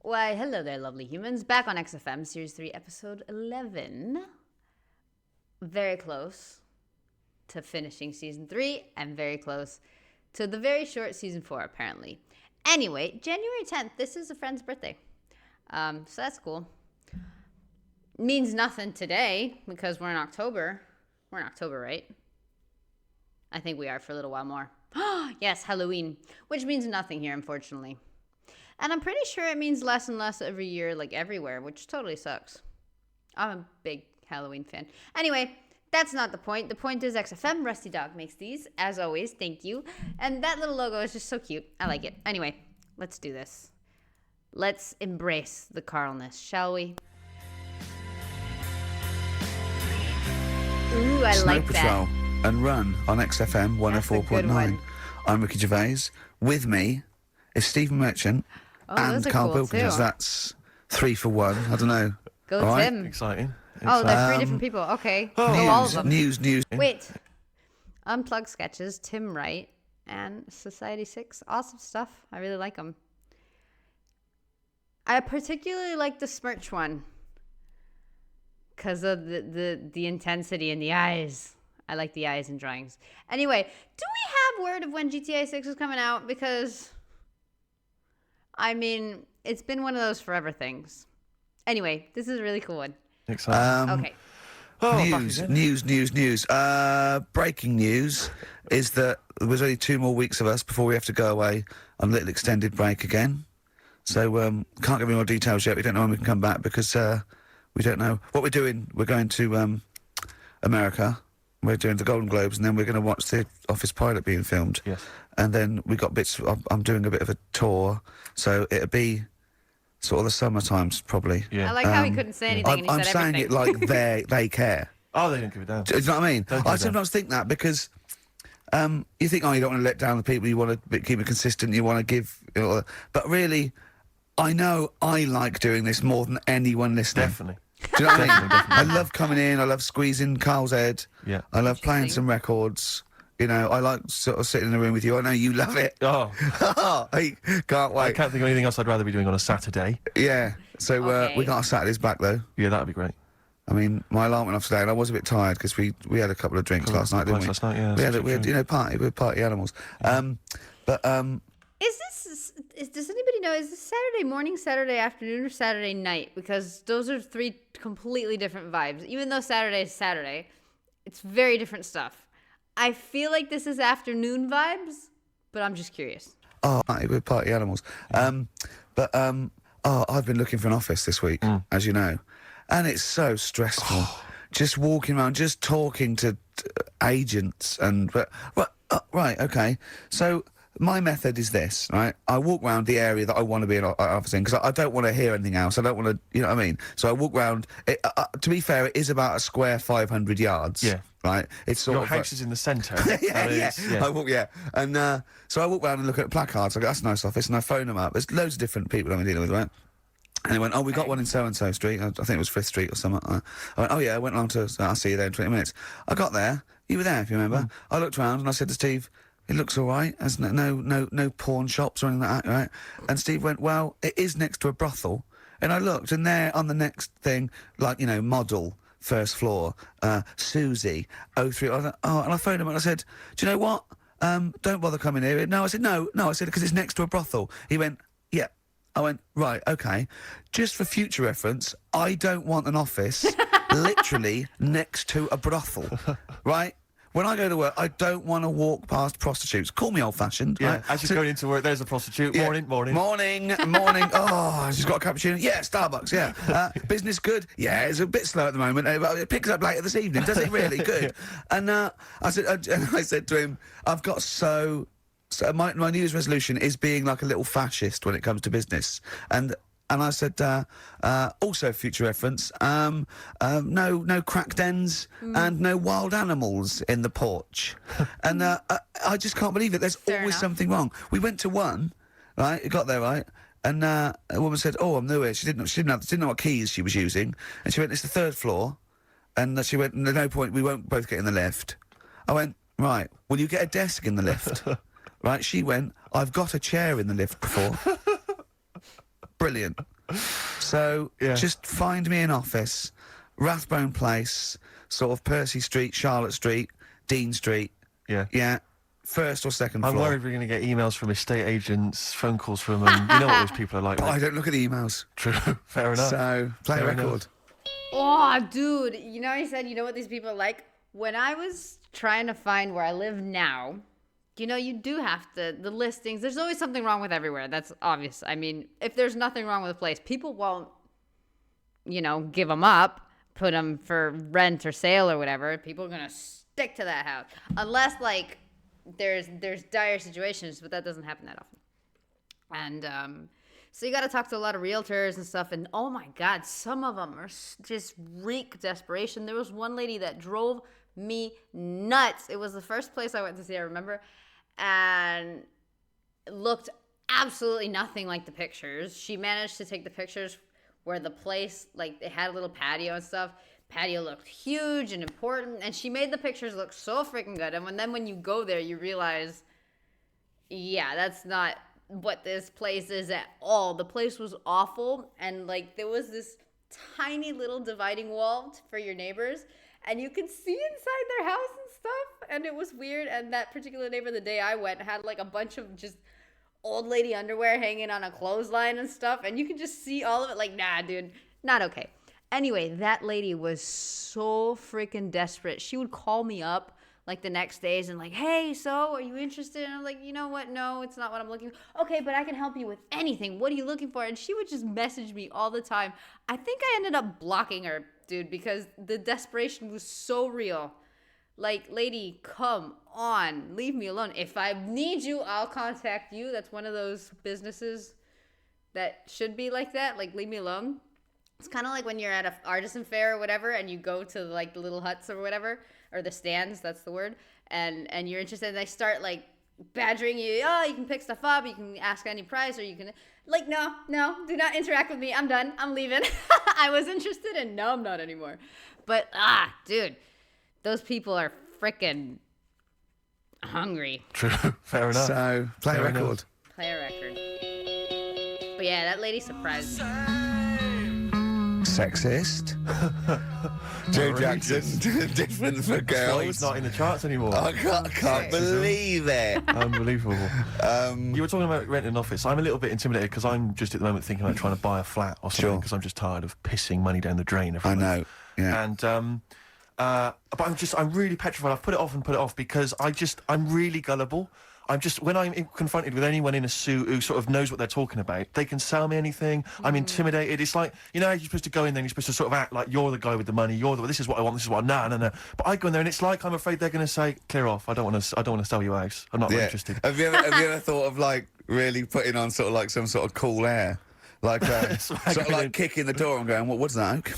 Why, hello there, lovely humans. Back on XFM, Series 3, Episode 11. Very close to finishing Season 3 and very close to the very short Season 4, apparently. Anyway, January 10th, this is a friend's birthday. So that's cool. Means nothing today because we're in October. We're in October, right? I think we are for a little while more. Yes, Halloween, which means nothing here, unfortunately. And I'm pretty sure it means less and less every year, like everywhere, which totally sucks. I'm a big Halloween fan. Anyway, that's not the point. The point is XFM, Rusty Dog makes these, as always, thank you. And that little logo is just so cute. I like it. Anyway, let's do this. Let's embrace the Carlness, shall we? Ooh, I Snow like Patrol that. And Run on XFM 104.9. I'm Ricky Gervais. With me is Stephen Merchant and Carl cool Wilkins. too. That's 3 for 1. I don't know. Go all Tim. right? Exciting. Oh, they're 3 different people. Okay. Go News, all of them. news. Wait. Unplugged Sketches, Tim Wright, and Society 6. Awesome stuff. I really like them. I particularly like the Smirch one because of the intensity in the eyes. I like the eyes in drawings. Anyway, do we have word of when GTA 6 is coming out? Because, I mean, it's been one of those forever things. Anyway, this is a really cool one. Exciting. Okay. News. Breaking news is that there's only 2 more weeks of us before we have to go away on a little extended break again. So can't give any more details yet. We don't know when we can come back because we don't know what we're doing. We're going to America. We're doing the Golden Globes, and then we're going to watch the Office pilot being filmed. Yes. And then we got bits. I'm doing a bit of a tour, so it'll be sort of the summer times probably. Yeah. I like how he couldn't say anything and he I'm said saying everything. it like they care. Oh, they don't give it down. Do you know what I mean? Don't give I it sometimes think that because you think, oh, you don't want to let down the people, you want to keep it consistent, you want to give, but really, I know I like doing this more than anyone listening. Definitely. Do you know what I mean? Definitely. I love coming in, I love squeezing Carl's head, Yeah. I love playing Interesting. some records, I like sort of sitting in the room with you. I know you love it. Oh, I can't wait. I can't think of anything else I'd rather be doing on a Saturday. Yeah, so Okay. we got our Saturdays back though. Yeah, that'd be great. I mean, my alarm went off today, and I was a bit tired because we had a couple of drinks last night, didn't we? Last night, yeah. We had we're party animals. Does anybody know, is this Saturday morning, Saturday afternoon, or Saturday night? Because those are 3 completely different vibes. Even though Saturday is Saturday, it's very different stuff. I feel like this is afternoon vibes, but I'm just curious. Oh, we're party animals. I've been looking for an office this week, as you know, and it's so stressful. Just walking around, just talking to agents right, okay. So my method is this, right? I walk around the area that I want to be an office in because I don't want to hear anything else. I don't want to, you know what I mean? So I walk around. To be fair, it is about a square 500 yards. Yeah. Right? It's sort Your of house is in the centre. yeah. I walk, and so I walk around and look at placards. I go, that's a nice office, and I phone them up. There's loads of different people I'm dealing with, right? And they went, oh, we got one in so-and-so street. I think it was 5th Street or something. I went, oh, yeah, I went along to, I'll see you there in 20 minutes. I got there. You were there, if you remember. I looked around and I said to Steve, it looks all right. There's no pawn shops or anything like that, right? And Steve went, well, it is next to a brothel. And I looked, and there on the next thing, like, model, 1st floor, Susie, 03. And I phoned him and I said, do you know what? Don't bother coming here. No, I said, no, I said, because it's next to a brothel. He went, yeah. I went, right, okay. Just for future reference, I don't want an office literally next to a brothel, right? When I go to work, I don't want to walk past prostitutes. Call me old-fashioned. Yeah, right? as you're going into work, there's a prostitute. Yeah. Morning. Morning. Oh, she's got a cappuccino. Yeah, Starbucks, yeah. Business good? Yeah, it's a bit slow at the moment. But it picks up later this evening. Does it really? Good. And I said to him, I've got so my New Year's resolution is being like a little fascist when it comes to business. And I said, also future reference, no crack dens and no wild animals in the porch. And I just can't believe it. There's Fair always enough. something wrong. We went to one, right? It got there, right? And a woman said, oh, I'm new here. She didn't know what keys she was using. And she went, it's the 3rd floor. And she went, there's no point, we won't both get in the lift. I went, right, will you get a desk in the lift? Right, she went, I've got a chair in the lift before. Brilliant. So just find me an office, Rathbone Place, sort of Percy Street, Charlotte Street, Dean Street. Yeah. First or second floor. I'm worried we're going to get emails from estate agents, phone calls from them. You know what those people are like. But I don't look at the emails. True. Fair enough. So, play a record. Enough. Oh, dude. You know, I said, you know what these people are like? When I was trying to find where I live now, you know, you do have to, the listings, there's always something wrong with everywhere. That's obvious. I mean, if there's nothing wrong with a place, people won't, you know, give them up, put them for rent or sale or whatever. People are going to stick to that house. Unless, like, there's dire situations, but that doesn't happen that often. And so you got to talk to a lot of realtors and stuff, and oh my god, some of them are just reek desperation. There was one lady that drove me nuts. It was the first place I went to see, I remember, and it looked absolutely nothing like the pictures. She managed to take the pictures where the place, like, they had a little patio and stuff. Patio looked huge and important, and she made the pictures look so freaking good. And then when you go there, you realize, yeah, that's not what this place is at all. The place was awful, and like there was this tiny little dividing wall for your neighbors, and you could see inside their house and stuff, and it was weird. And that particular neighbor, the day I went, had like a bunch of just old lady underwear hanging on a clothesline and stuff, and you could just see all of it. Like, nah, dude, not okay. Anyway, that lady was so freaking desperate. She would call me up like the next days and like, hey, so are you interested? And I'm like, you know what? No, it's not what I'm looking for. Okay, but I can help you with anything. What are you looking for? And she would just message me all the time. I think I ended up blocking her, dude, because the desperation was so real. Like, lady, come on, leave me alone. If I need you, I'll contact you. That's one of those businesses that should be like that. Like, leave me alone. It's kind of like when you're at an artisan fair or whatever, and you go to like the little huts or whatever, or the stands, that's the word, and you're interested, and they start like badgering you. Oh, you can pick stuff up, you can ask any price, or you can, like, no, do not interact with me. I'm done. I'm leaving. I was interested, and no, I'm not anymore. But dude, those people are freaking hungry. True. Fair enough. So, play a record. Play a record. But yeah, that lady surprised me. Sexist. Joe Jackson, different for That's why he's girls. not in the charts anymore. I can't believe it. Unbelievable. You were talking about renting an office. I'm a little bit intimidated because I'm just at the moment thinking about trying to buy a flat or something because I'm just tired of pissing money down the drain every I month. know. Yeah. And but I'm really petrified. I've put it off because I'm really gullible. When I'm confronted with anyone in a suit who sort of knows what they're talking about, they can sell me anything. I'm intimidated. It's like, you know, you're supposed to go in there and you're supposed to sort of act like you're the guy with the money. This is what I want. This is what no. But I go in there and it's like I'm afraid they're going to say, clear off. I don't want to sell you a house. I'm not really interested. Have you ever thought of like really putting on sort of like some sort of cool air? Like, sort of like kicking the door and going, what's that, Oak?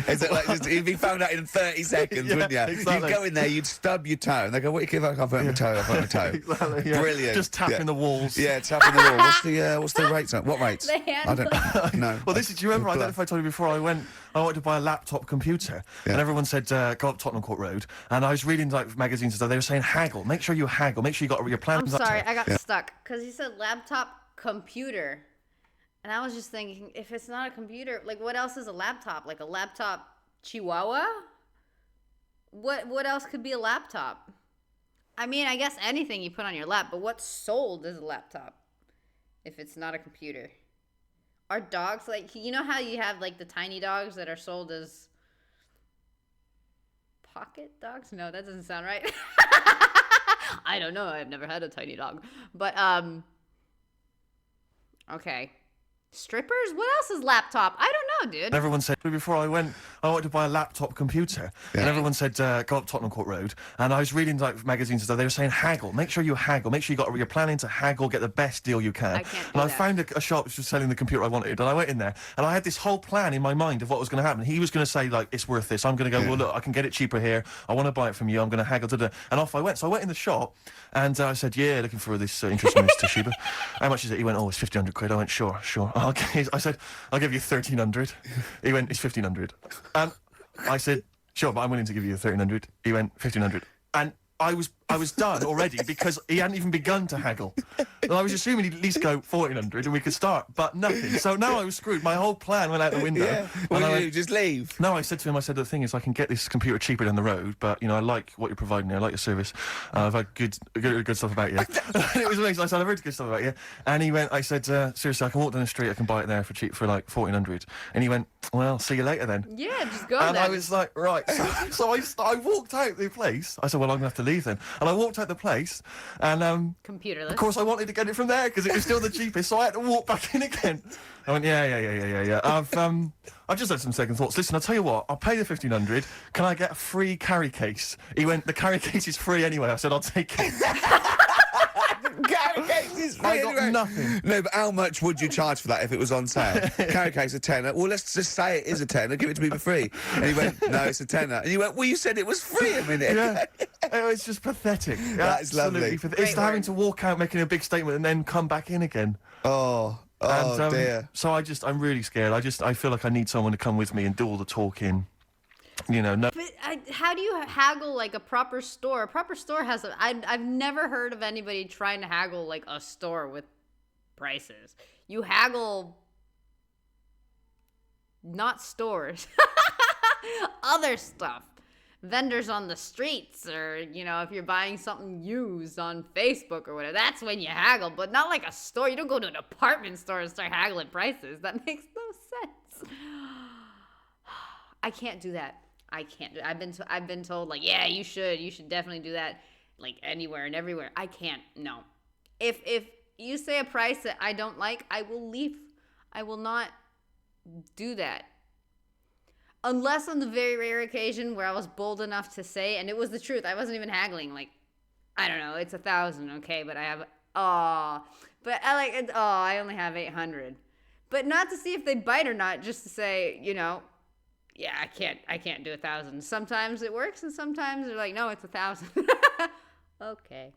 Is it like, you'd be found out in 30 seconds, wouldn't you? Exactly. You'd go in there, you'd stub your toe, and they go, what do you give? I've hurt my toe, Exactly, yeah. Brilliant. Just tapping the walls. Yeah, tapping the wall. What's the rates? What rates? I don't know. Well, do you remember, I don't know if I told you before, I wanted to buy a laptop computer, and everyone said, go up Tottenham Court Road, and I was reading like magazines and stuff, they were saying haggle, make sure you haggle, make sure you got your plans. I'm sorry, I got stuck, because you said laptop computer. And I was just thinking, if it's not a computer, like what else is a laptop? Like a laptop chihuahua? What else could be a laptop? I mean, I guess anything you put on your lap, but what's sold as a laptop if it's not a computer? Are dogs, like, you know how you have like the tiny dogs that are sold as pocket dogs? No, that doesn't sound right. I don't know. I've never had a tiny dog. But, okay. Strippers? What else is laptop? I don't know, dude. Everyone said, before I wanted to buy a laptop computer, and everyone said, go up Tottenham Court Road, and I was reading like magazines and stuff, they were saying haggle, make sure you haggle, make sure you're planning to haggle, get the best deal you can. I can't do and I that. found a shop which was selling the computer I wanted, and I went in there, and I had this whole plan in my mind of what was going to happen. He was going to say, like, it's worth this. I'm going to go, well, look, I can get it cheaper here. I want to buy it from you. I'm going to haggle, and off I went. So I went in the shop, and I said, yeah, looking for this interesting Miss Toshiba. How much is it? He went, oh, it's 1,500 quid. I went, sure. Okay. I said, I'll give you 1,300. He went, it's 1,500. And I said, sure, but I'm willing to give you 1,300. He went, 1,500. And I was I was done already because he hadn't even begun to haggle. And I was assuming he'd at least go 1,400 and we could start, but nothing. So now I was screwed. My whole plan went out the window. Yeah. What did you do? Just leave? No, I said to him, the thing is, I can get this computer cheaper down the road, but, I like what you're providing here. I like your service. I've had good stuff about you. And it was amazing. I said, I've heard good stuff about you. And he went, I said, seriously, I can walk down the street, I can buy it there for cheap, for like 1,400. And he went, well, see you later then. Yeah, just go And then. I was like, right. So I walked out the place. I said, well, I'm going to have to leave then. And I walked out the place, and Computerless. of course I wanted to get it from there because it was still the cheapest, so I had to walk back in again. I went, yeah. I've just had some second thoughts. Listen, I'll tell you what, I'll pay the 1,500. Can I get a free carry case? He went, the carry case is free anyway. I said, I'll take it. Carry case is free I got anyway. nothing. No, but how much would you charge for that if it was on sale? Carry case a tenner. Well, let's just say it is a tenner. Give it to me for free. And he went, no, it's a tenner. And you went, well, you said it was free a minute. Yeah. It's just pathetic. That's lovely. It's having to walk out making a big statement and then come back in again. Oh, dear. So I'm really scared. I feel like I need someone to come with me and do all the talking. No. But how do you haggle like a proper store? A proper store has I've never heard of anybody trying to haggle like a store with prices. You haggle not stores. Other stuff. Vendors on the streets, or if you're buying something used on Facebook or whatever, that's when you haggle, but not like a store. You don't go to a department store and start haggling prices. That makes no sense. I can't do that. I can't do it. I've been told like, yeah, you should definitely do that, like anywhere and everywhere. I can't. No. If you say a price that I don't like, I will leave. I will not do that. Unless on the very rare occasion where I was bold enough to say, and it was the truth, I wasn't even haggling, like, I don't know, it's 1,000, okay, but I have, I only have 800. But not to see if they bite or not, just to say, yeah, I can't do 1,000. Sometimes it works, and sometimes they're like, no, it's 1,000. Okay.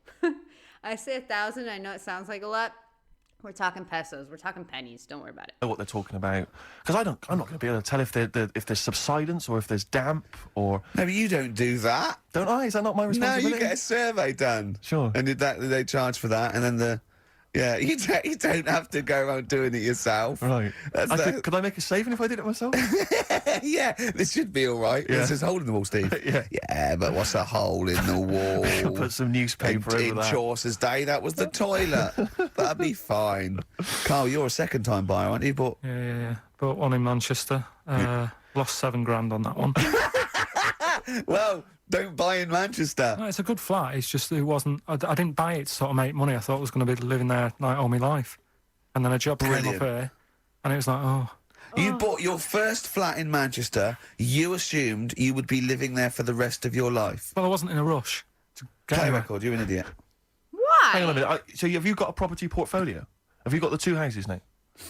I say 1,000, I know it sounds like a lot. We're talking pesos. We're talking pennies. Don't worry about it. What they're talking about, because I'm not going to be able to tell if there's subsidence or if there's damp or. No, but you don't do that. Don't I? Is that not my No, responsibility? you get a survey done. Sure. And they charge for that, and then you don't have to go around doing it yourself. Right. Could I make a saving if I did it myself? Yeah, this should be all right. Yeah. There's a hole in the wall, Steve. Yeah, but what's a hole in the wall? Put some newspaper over in that. Chaucer's day, that was the toilet. That'd be fine. Carl, you're a second-time buyer, aren't you? Yeah. Bought one in Manchester. Lost $7,000 on that one. Well, don't buy in Manchester. No, it's a good flat. It's just it wasn't. I didn't buy it to sort of make money. I thought I was going to be living there like all my life, and then a job came up here, and it was like, oh. You bought your first flat in Manchester. You assumed you would be living there for the rest of your life. Well, I wasn't in a rush to get Play anywhere. record. You're an idiot. Why? Hang on a minute. So have you got a property portfolio? Have you got the two houses now?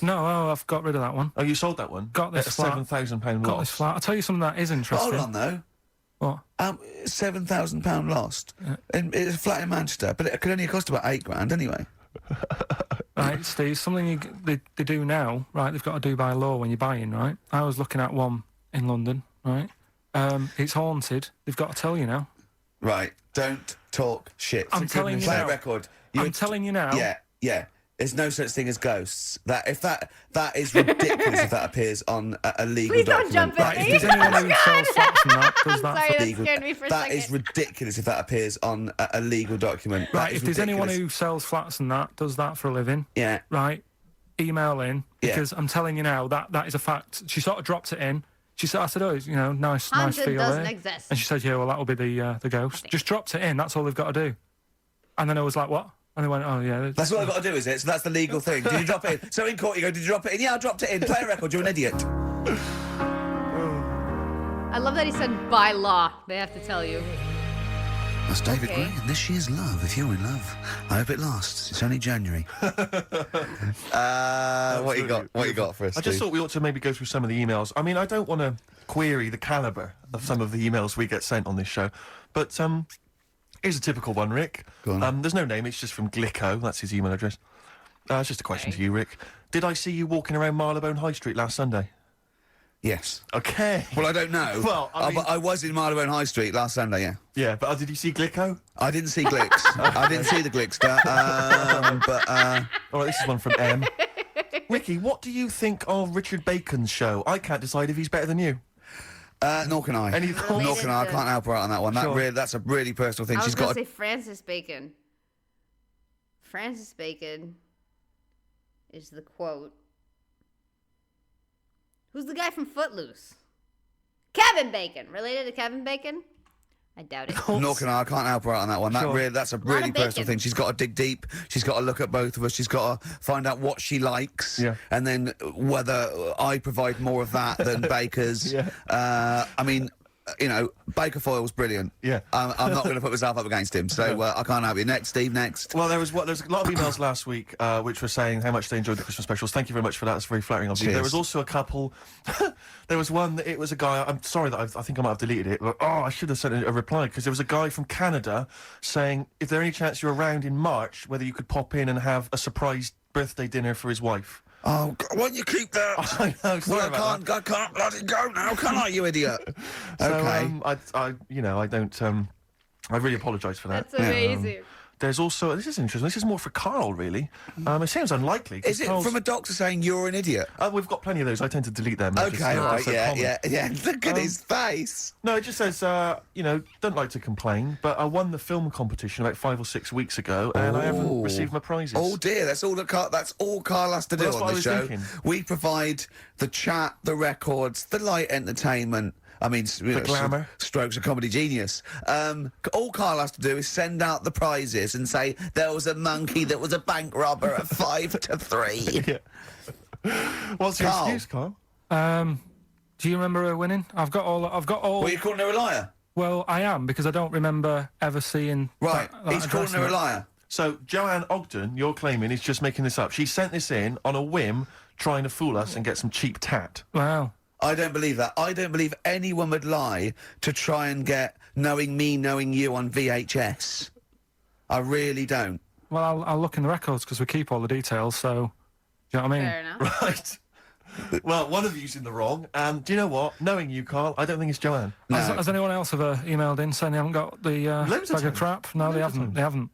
No, I've got rid of that one. Oh, you sold that one? Got this At flat. £7,000 Got loss. this flat. I'll tell you something that is interesting. Hold on, though. What? £7,000 lost. And it's a flat in Manchester, but it could only cost about £8,000 anyway. Right, Steve, something they do now, right, they've got to do by law when you're buying, right? I was looking at one in London, right? It's haunted. They've got to tell you now. Right, don't talk shit. I'm telling you Play now. a record. I'm telling you now. Yeah. There's no such thing as ghosts. That is ridiculous if that appears on a legal Please document. don't jump at Right, me. if there's anyone who sells flats and that, does that Sorry, for that legal. scared me for a That second. is ridiculous if that appears on a legal document. Right, That is if there's anyone ridiculous. who sells flats and that, does that for a living, Yeah. right, email in, Yeah. because I'm telling you now, that is a fact. She sort of dropped it in. I said, oh, nice Haunted feel doesn't there. exist. And she said, yeah, well, that'll be the ghost. Just dropped it in, that's all they've got to do. And then I was like, what? And they went, oh, yeah. That's what I've got to do, is it? So that's the legal thing. Did you drop it in? So in court you go, did you drop it in? Yeah, I dropped it in. Play a record, you're an idiot. I love that he said by law. They have to tell you. That's David Okay. Gray, and this year's Love, if you're in love. I hope it lasts. It's only January. What you got for us, I just Steve? thought we ought to maybe go through some of the emails. I mean, I don't want to query the calibre of some of the emails we get sent on this show, but here's a typical one, Rick. Go on. There's no name, it's just from Glicko, that's his email address. It's just a question to you, Rick. Did I see you walking around Marylebone High Street last Sunday? Yes. Okay. Well, I don't know. Well, I mean- but I was in Marylebone High Street last Sunday, yeah. Yeah, but did you see Glicko? I didn't see Glicks. I didn't see the Glickster. All right, this is one from M. Ricky, what do you think of Richard Bacon's show? I can't decide if he's better than you. Nor can I. Any thoughts? Nor can I. I can't help her out on that one. Sure. That's a really personal thing. I was She's going got to say Francis Bacon. Francis Bacon is the quote. Who's the guy from Footloose? Kevin Bacon. Related to Kevin Bacon? I doubt it. Nor can I can't help her out on that one. Sure. That's a Lot really of personal bacon. thing. She's got to dig deep. She's got to look at both of us. She's got to find out what she likes. Yeah. And then whether I provide more of that than Baker's. Yeah. I mean, you know, Baker Foyle's brilliant. Yeah. I'm not going to put myself up against him. So I can't help you. Next, Steve, next. Well, there's a lot of emails last week which were saying how much they enjoyed the Christmas specials. Thank you very much for that. It's very flattering of you. Cheers. There was also a couple. There was one that it was a guy. I'm sorry that I think I might have deleted it. But, I should have sent a reply because there was a guy from Canada saying, "Is there any chance you're around in March, whether you could pop in and have a surprise birthday dinner for his wife?" Oh, why don't you keep that? I know. Sorry Well, about that. I can't let it go now, can I, you idiot? So, Okay. I don't. I really apologise for that. That's amazing. There's also, this is interesting. This is more for Carl, really. It seems unlikely. 'cause Is it Carl's- from a doctor saying you're an idiot? We've got plenty of those. I tend to delete them. Okay, all right, so yeah, common. yeah. Look at his face. No, it just says, don't like to complain, but I won the film competition about 5 or 6 weeks ago, and I haven't Ooh. received my prizes. Oh dear, that's all Carl has to do Well, that's on what I the was show. thinking. We provide the chat, the records, the light entertainment. I mean, the glamour. Strokes of comedy genius. All Carl has to do is send out the prizes and say there was a monkey that was a bank robber at 5 to 3. Yeah. What's your Carl. excuse, Carl? Do you remember her winning? I've got all. Well, you're calling her a liar, Well, I am because I don't remember ever seeing. right? that He's calling address her a in it. liar. So, Joanne Ogden, you're claiming, is just making this up. She sent this in on a whim, trying to fool us and get some cheap tat. Wow. I don't believe that. I don't believe anyone would lie to try and get knowing me, knowing you on VHS. I really don't. Well, I'll look in the records because we keep all the details. So, do you know what I mean? Fair enough. Right. Well, one of you's in the wrong. And do you know what? Knowing you, Carl, I don't think it's Joanne. No. Has anyone else ever emailed in saying they haven't got the Loads of bag of times. crap? No, they Loads of haven't. times. They haven't.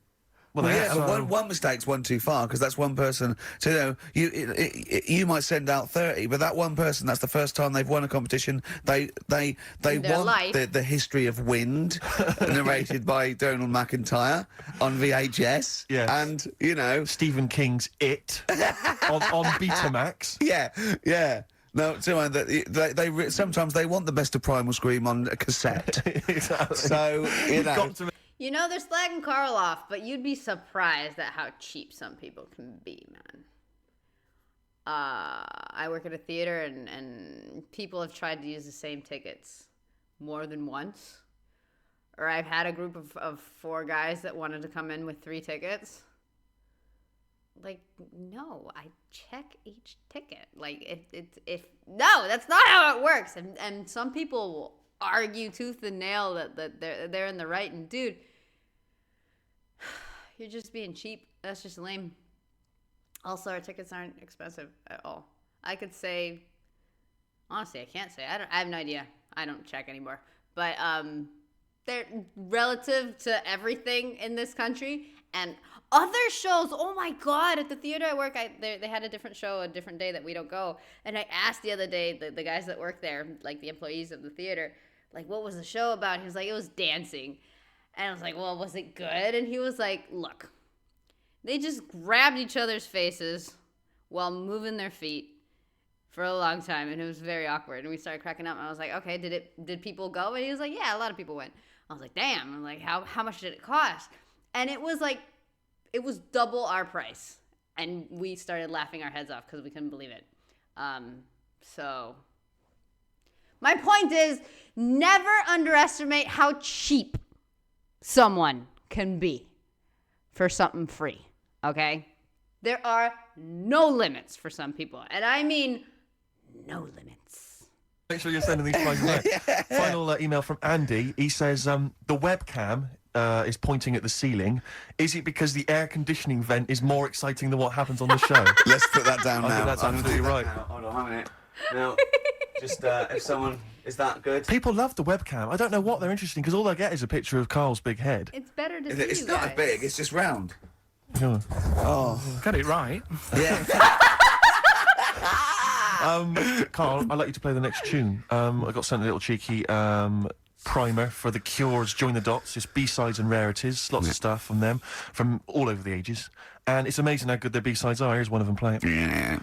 Well, Well, they yeah, have. but one mistake's one too far because that's one person. So you might send out 30, but that one person, that's the first time they've won a competition. They In their want life. the history of wind, narrated by Donald McIntyre on VHS. Yes. And Stephen King's It on Betamax. yeah. No, so they sometimes they want the best of Primal Scream on a cassette. Exactly. So Got to You know, they're slagging Carl off, but you'd be surprised at how cheap some people can be, man. I work at a theater, and people have tried to use the same tickets more than once. Or I've had a group of 4 guys that wanted to come in with 3 tickets. Like, no, I check each ticket. Like, no, that's not how it works. And some people will argue tooth and nail that they're in the right. And dude, you're just being cheap. That's just lame. Also, our tickets aren't expensive at all. I could say, honestly, I can't say. I have no idea. I don't check anymore. But they're relative to everything in this country. And other shows, oh my God, at the theater I work, they had a different show, a different day that we don't go. And I asked the other day, the guys that work there, like the employees of the theater, like, what was the show about? He was like, it was dancing. And I was like, well, was it good? And he was like, look, they just grabbed each other's faces while moving their feet for a long time. And it was very awkward. And we started cracking up. And I was like, okay, did people go? And he was like, yeah, a lot of people went. I was like, damn. I'm like, how much did it cost? And it was like, it was double our price. And we started laughing our heads off because we couldn't believe it. So my point is, never underestimate how cheap someone can be for something free, okay? There are no limits for some people. And I mean no limits. Make sure you're sending these final email from Andy. He says, the webcam is pointing at the ceiling. Is it because the air conditioning vent is more exciting than what happens on the show? let's put that down I now. think that's I'm gonna absolutely do that right. now. Hold on a minute. Now, Just if someone is that good. People love the webcam. I don't know what they're interested in because all they get is a picture of Carl's big head. It's better to see It's you not guys. as big. It's just round. Yeah. Oh, Get it right. yeah. Carl, I'd like you to play the next tune. I got sent a little cheeky primer for The Cure's Join the Dots. It's B-sides and rarities, lots of stuff from them, from all over the ages. And it's amazing how good their B-sides are. Here's one of them playing. Yeah.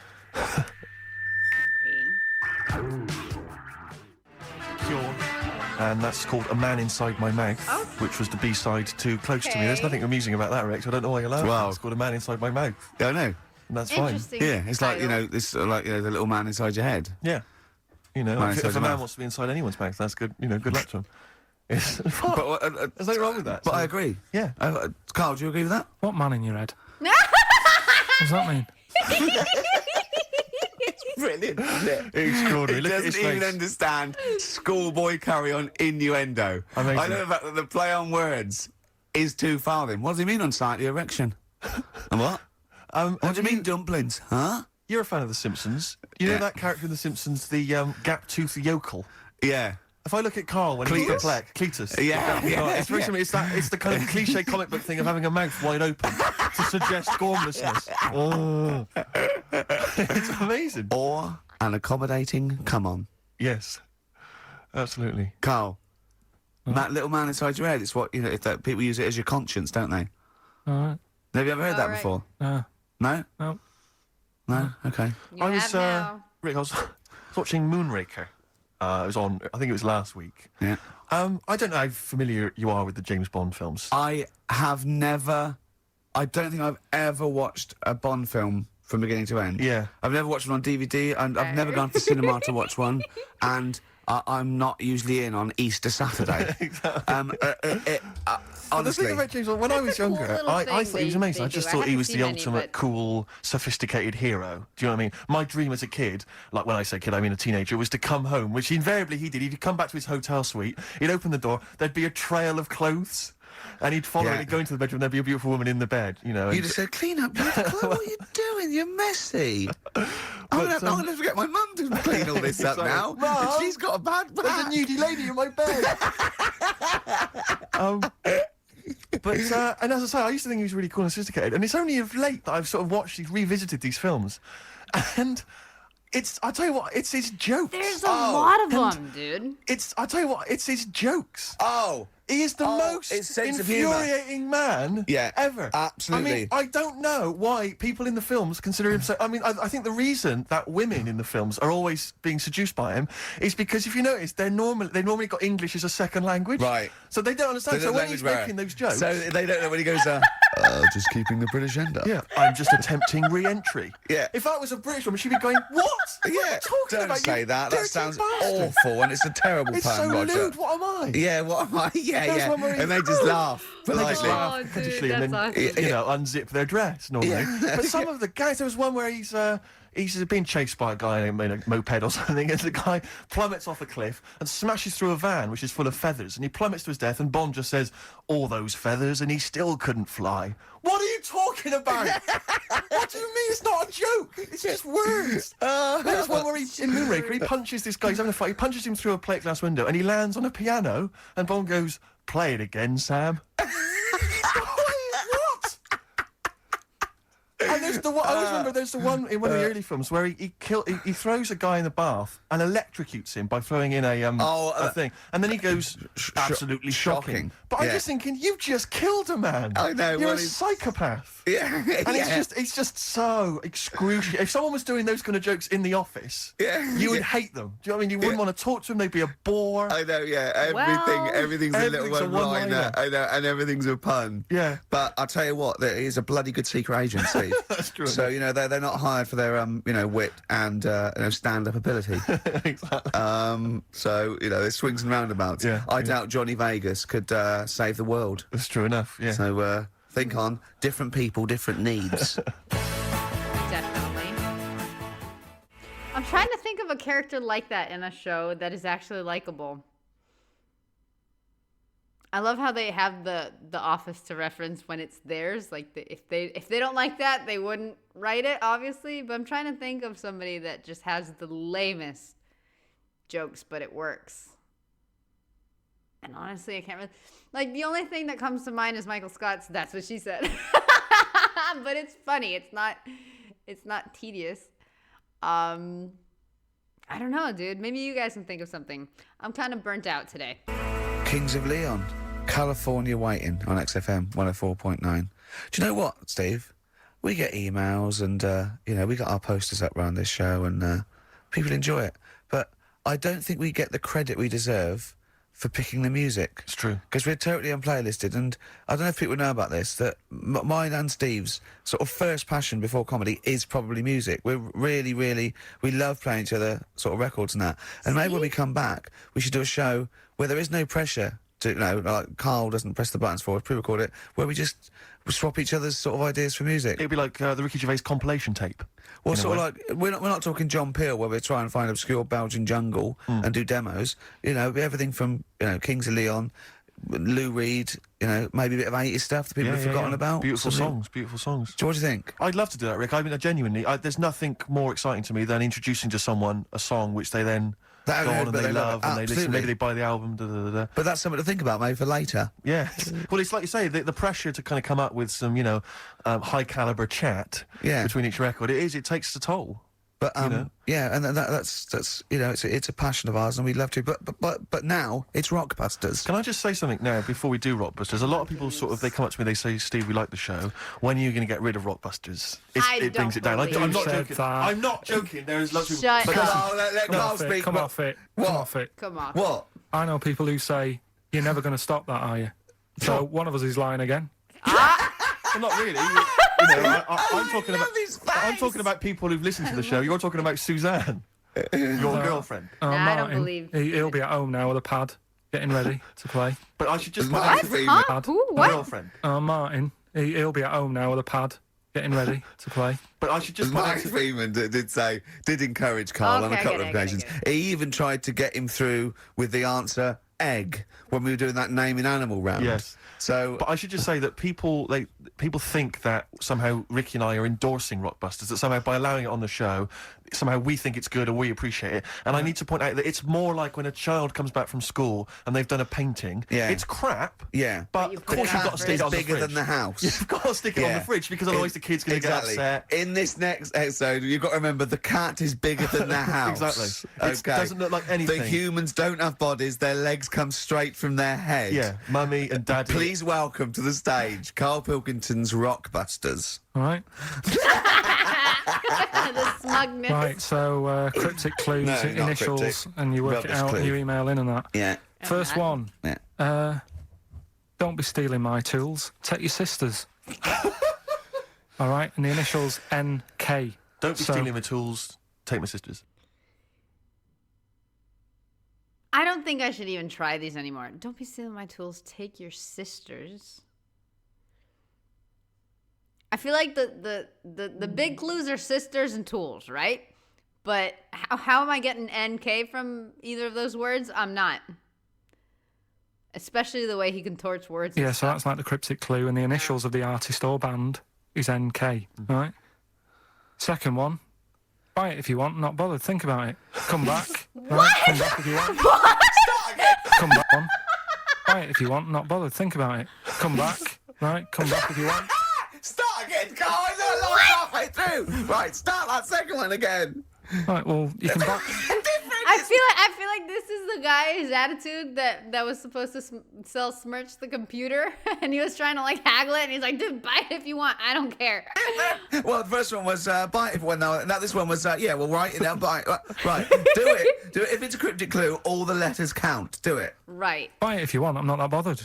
Cure. And that's called A Man Inside My Mouth, which was the B-side to Close to Me. There's nothing amusing about that, Rex. I don't know why you're laughing. Wow. It's called A Man Inside My Mouth. Yeah, I know. And that's fine. Interesting. Yeah, it's like, you title. know, this like, you know, the little man inside your head. Yeah. You know, Man if inside a your man mouth. wants to be inside anyone's mouth, that's good. You know, good luck to him. It's, But there's nothing wrong with that. But so- I agree. Yeah. Carl, do you agree with that? What man in your head? What does that mean? Brilliant. Extraordinary. He Look at his doesn't even face. understand schoolboy carry-on innuendo. Amazing. I know the fact that the play on words is too far then. What does he mean on slightly erection? And what? What do you mean dumplings? Huh? You're a fan of The Simpsons. You know Yeah. that character in The Simpsons, the gap-toothed yokel? Yeah. If I look at Carl when he's Cletus. perplexed, Cletus. Yeah, yeah, It's very yeah. similar. It's the kind of cliche comic book thing of having a mouth wide open to suggest gormlessness. Oh. It's amazing. Or an accommodating come on. Yes, absolutely. Carl. That little man inside your head, it's what, you know, if that people use it as your conscience, don't they? All right. Have you ever heard that right. before? No. No? No? Okay. You I have was now. Rick. I was watching Moonraker. It was on. I think it was last week. Yeah. I don't know how familiar you are with the James Bond films. I don't think I've ever watched a Bond film from beginning to end. Yeah. I've never watched one on DVD, and I've never gone to cinema to watch one, and I'm not usually in on Easter Saturday. The Honestly. thing about James Bond, when I was It's a cool younger, little I thing thought he was they- amazing. they I just do. I thought he haven't was the seen any, ultimate but- cool, sophisticated hero. Do you know what I mean? My dream as a kid, like when I say kid, I mean a teenager, was to come home, which invariably he did. He'd come back to his hotel suite, he'd open the door, there'd be a trail of clothes, and he'd follow Yeah. and he'd go into the bedroom, there'd be a beautiful woman in the bed, you know. You and- just said, clean up your clothes. What are you doing? You're messy. I'm going to get my mum to clean all this up Sorry. now. Mum, She's got a bad back. There's a nudie lady in my bed. But and as I say, I used to think he was really cool and sophisticated, and it's only of late that I've sort of revisited these films, and I tell you what, it's his jokes. There's a lot of them, dude. I tell you what, it's his jokes. Oh. He is the most it's sense of humour. infuriating man Yeah, ever. absolutely. I mean, I don't know why people in the films consider him so... I mean, I think the reason that women in the films are always being seduced by him is because, if you notice, they've normally got English as a second language. Right. So they don't understand. They So don't when he's language making barrier. those jokes... So they don't know when he goes, just keeping the British end up. yeah, I'm just attempting re-entry. Yeah. If that was a British woman, she'd be going, what? What are you Yeah, talking don't about, say you that. That dirty sounds bastard? awful, and it's a terrible It's pun, so Roger. lewd. What am I? Yeah, what am I? Yeah, There's yeah. one where he- And they just laugh They just politely. laugh Oh, dude, pettishly and then, that's awesome. you know, unzip their dress normally. Yeah. But some of the guys, there was one where he's being chased by a guy in a moped or something, and the guy plummets off a cliff and smashes through a van which is full of feathers, and he plummets to his death, and Bond just says, all those feathers, and he still couldn't fly. What are you talking about? What do you mean? It's not a joke. It's just words. There's one where in Moonraker, he punches this guy, he's having a fight, he punches him through a plate glass window, and he lands on a piano, and Bond goes, play it again, Sam. What? And there's the one, I always remember there's the one in one of the early films where he throws a guy in the bath and electrocutes him by throwing in a thing, and then he goes absolutely shocking. shocking. But I'm Yeah. just thinking, you've just killed a man. I know, You're well, a he's- psychopath. Yeah, And yeah. it's just so excruciating. If someone was doing those kind of jokes in the office, Yeah, you would yeah. hate them. Do you know what I mean? You wouldn't want to talk to them. They'd be a bore. I know, yeah. Well, Everything's a little everything's a one-liner. one-liner. I know, and everything's a pun. Yeah. But I'll tell you what, there is a bloody good secret agency. That's true. So, you know, they're not hired for their, wit and, stand-up ability. Exactly. So, you know, there's swings and roundabouts. Yeah, I yeah. doubt Johnny Vegas could save the world. That's true enough. Yeah. So, think on different people, different needs. Definitely. I'm trying to think of a character like that in a show that is actually likable. I love how they have the Office to reference when it's theirs. Like if they don't like that, they wouldn't write it, obviously. But I'm trying to think of somebody that just has the lamest jokes, but it works. And honestly, I can't really... Like, the only thing that comes to mind is Michael Scott's That's What She Said. But it's funny. It's not tedious. I don't know, dude. Maybe you guys can think of something. I'm kind of burnt out today. Kings of Leon, California Waiting on XFM 104.9. Do you know what, Steve? We get emails and, we got our posters up around this show and people enjoy it. But I don't think we get the credit we deserve for picking the music. It's true. Because we're totally unplaylisted, and I don't know if people know about this, that mine and Steve's sort of first passion before comedy is probably music. We're really, we love playing each other sort of records and that. And maybe when we come back, we should do a show where there is no pressure to, like Carl doesn't press the buttons for us, pre-record it, where we just swap each other's sort of ideas for music. It'd be like the Ricky Gervais compilation tape. Well, sort of like, we're not talking John Peel, where we try and find obscure Belgian jungle and do demos. Everything from, Kings of Leon, Lou Reed, maybe a bit of 80s stuff that people have forgotten about. Beautiful songs. What do you think? I'd love to do that, Rick. I mean, genuinely, there's nothing more exciting to me than introducing to someone a song which they then go on and they love and they listen. Maybe they buy the album. But that's something to think about, maybe for later. Yeah. Well, it's like you say, the pressure to kind of come up with some, high caliber chat between each record. It takes a toll. But yeah, and that's it's a passion of ours, and we'd love to. But now it's Rockbusters. Can I just say something now before we do Rockbusters? A lot of people they come up to me, they say, "Steve, we like the show. When are you going to get rid of Rockbusters?" It brings it down. I'm not joking. I'm not joking. There is lots of people. Shut up. Let Carl speak. Come off it. Come off. What? I know people who say you're never going to stop that, are you? So one of us is lying again. Well, not really. I'm talking about people who've listened to the show. You're talking about Suzanne, your girlfriend. I don't believe he'll be at home now with a pad, getting ready to play. But I should just What? Who? What? Girlfriend. Martin, he'll be at home now with a pad, getting ready to play. But I should just Mark Freeman did encourage Carl on a couple of occasions. He even tried to get him through with the answer egg when we were doing that naming animal round. Yes. So, but I should just say that people think that somehow Ricky and I are endorsing Rockbusters, that somehow by allowing it on the show, somehow we think it's good or we appreciate it. And I need to point out that it's more like when a child comes back from school and they've done a painting. Yeah. It's crap. Yeah. But of course you've got to stick it on the fridge. Bigger than the house. You've got to stick it on the fridge because otherwise the kid's going to get upset. In this next episode, you've got to remember the cat is bigger than the house. Exactly. Okay. It doesn't look like anything. The humans don't have bodies. Their legs come straight from their head. Yeah. Mummy and Daddy. Please welcome to the stage Carl Pilkington's Rockbusters. All right. The smugness. Right, so cryptic clues, initials, cryptic. And you work Rubbish it out, clue. and you email in and that. Yeah. First one. Yeah. Don't be stealing my tools. Take your sister's. All right, and the initials NK. Don't be stealing my tools. Take my sister's. I don't think I should even try these anymore. Don't be stealing my tools. Take your sister's. I feel like the big clues are sisters and tools, right? But how am I getting NK from either of those words? I'm not. Especially the way he contorts words. Yeah, so that's like the cryptic clue, and the initials of the artist or band is NK, right? Second one, buy it if you want, not bothered, think about it. Come back. Right? Come back if you want. What? Come back on. Buy it if you want, not bothered, think about it. Come back. Right? Come back if you want. Start again, Carl. I lost halfway through. Right, start that second one again. Right, well, you can back. I feel like this is the guy's attitude that was supposed to sell Smirch the computer, and he was trying to like haggle it, and he's like, dude, buy it if you want, I don't care. Well, the first one was buy it if you want. Now this one was yeah, well, write it down, buy it. Right, do it. If it's a cryptic clue, all the letters count. Do it. Right. Buy it if you want, I'm not that bothered.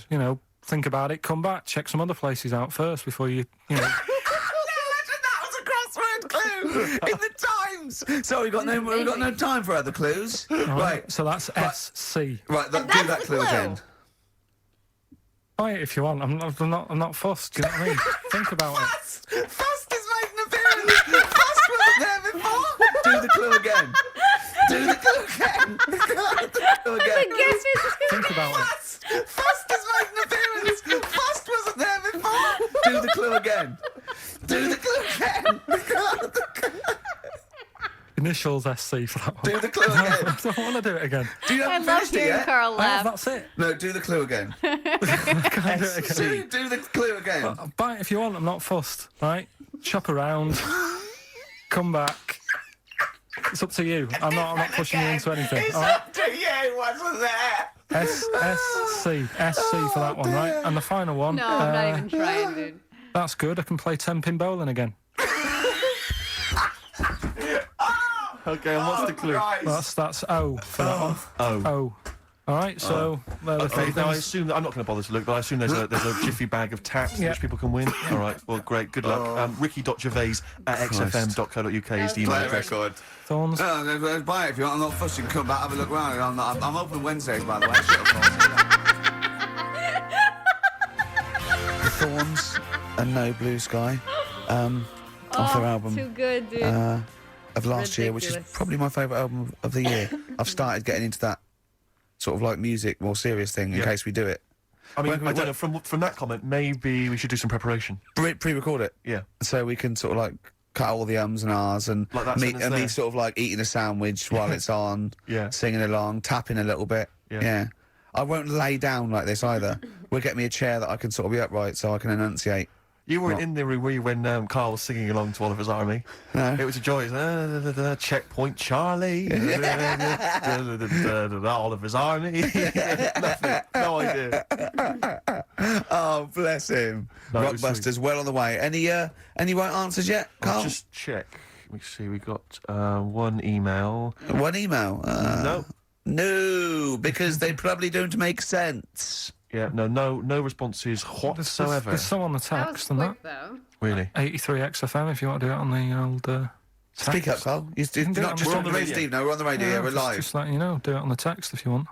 Think about it, come back, check some other places out first before you That was a crossword clue in the Times. So we've got no time for other clues. Right. So that's SC. Right, do that's that the clue clue. again. Buy it if you want. I'm not fussed. Do you know what I mean? Think about it. Fast is making an appearance. Fast wasn't there before. Do the clue again. Do the clue again. Think about it. Fast is making an appearance. Fast wasn't there before. Do the clue again. Do the clue again. initials SC for that one. Do the clue again. I don't want to do it again. Do you I haven't love finished it hearing yet? Carl laugh. That's it. No, do the clue again. Can't do it again. Do the clue again. Bite if you want. I'm not fussed. Right? Shop around. Come back. It's up to you. I'm not pushing you into anything. It's all right? up to you, wasn't there? SC for that one, right? And the final one. No, I'm not even trying, dude. That's good. I can play 10-pin bowling again. Okay, and what's the clue? Christ. That's O for that one. Oh. All right, so they're the Okay, three now I things. assume that I'm not going to bother to look, but I assume there's a jiffy bag of taps Yeah. which people can win. All right, well, great, good luck. Ricky.gervais@xfm.co.uk is the email Play a address. record. Thorns. No, buy it if you want. I'm not fussing. Come back, have a look around. I'm open Wednesdays, by the way. Thorns and No Blue Sky. Off their album. Too good, dude. Of last year, which is Ridiculous. probably my favourite album of the year. I've started getting into that sort of like music, more serious thing in Yeah. case we do it. I mean, When- I don't know, from that comment, maybe we should do some preparation. Pre-record it. Yeah. So we can sort of like cut all the ums and ahs and Like that me, sentence and me there. sort of like eating a sandwich while it's on, Yeah. singing along, tapping a little bit. Yeah. I won't lay down like this either. We'll get me a chair that I can sort of be upright so I can enunciate. You weren't in the room, were you, when Carl was singing along to Oliver's Army? No. It was a joy. Checkpoint Charlie. Oliver's Army. Nothing. No idea. Oh, bless him. No, it was Rockbusters, well on the way. Any right answers yet, Carl? I'll just check. Let me see. We got one email. One email? No. No, because they probably don't make sense. Yeah. No responses whatsoever. There's some on the That was text and that. quick, though. Really. 83 XFM if you want to do it on the old text. Speak up, Carl. You're can do it not on just the on the radio, radio. Steve. No, we're on the radio. Yeah, we're live. Just letting you know, do it on the text if you want.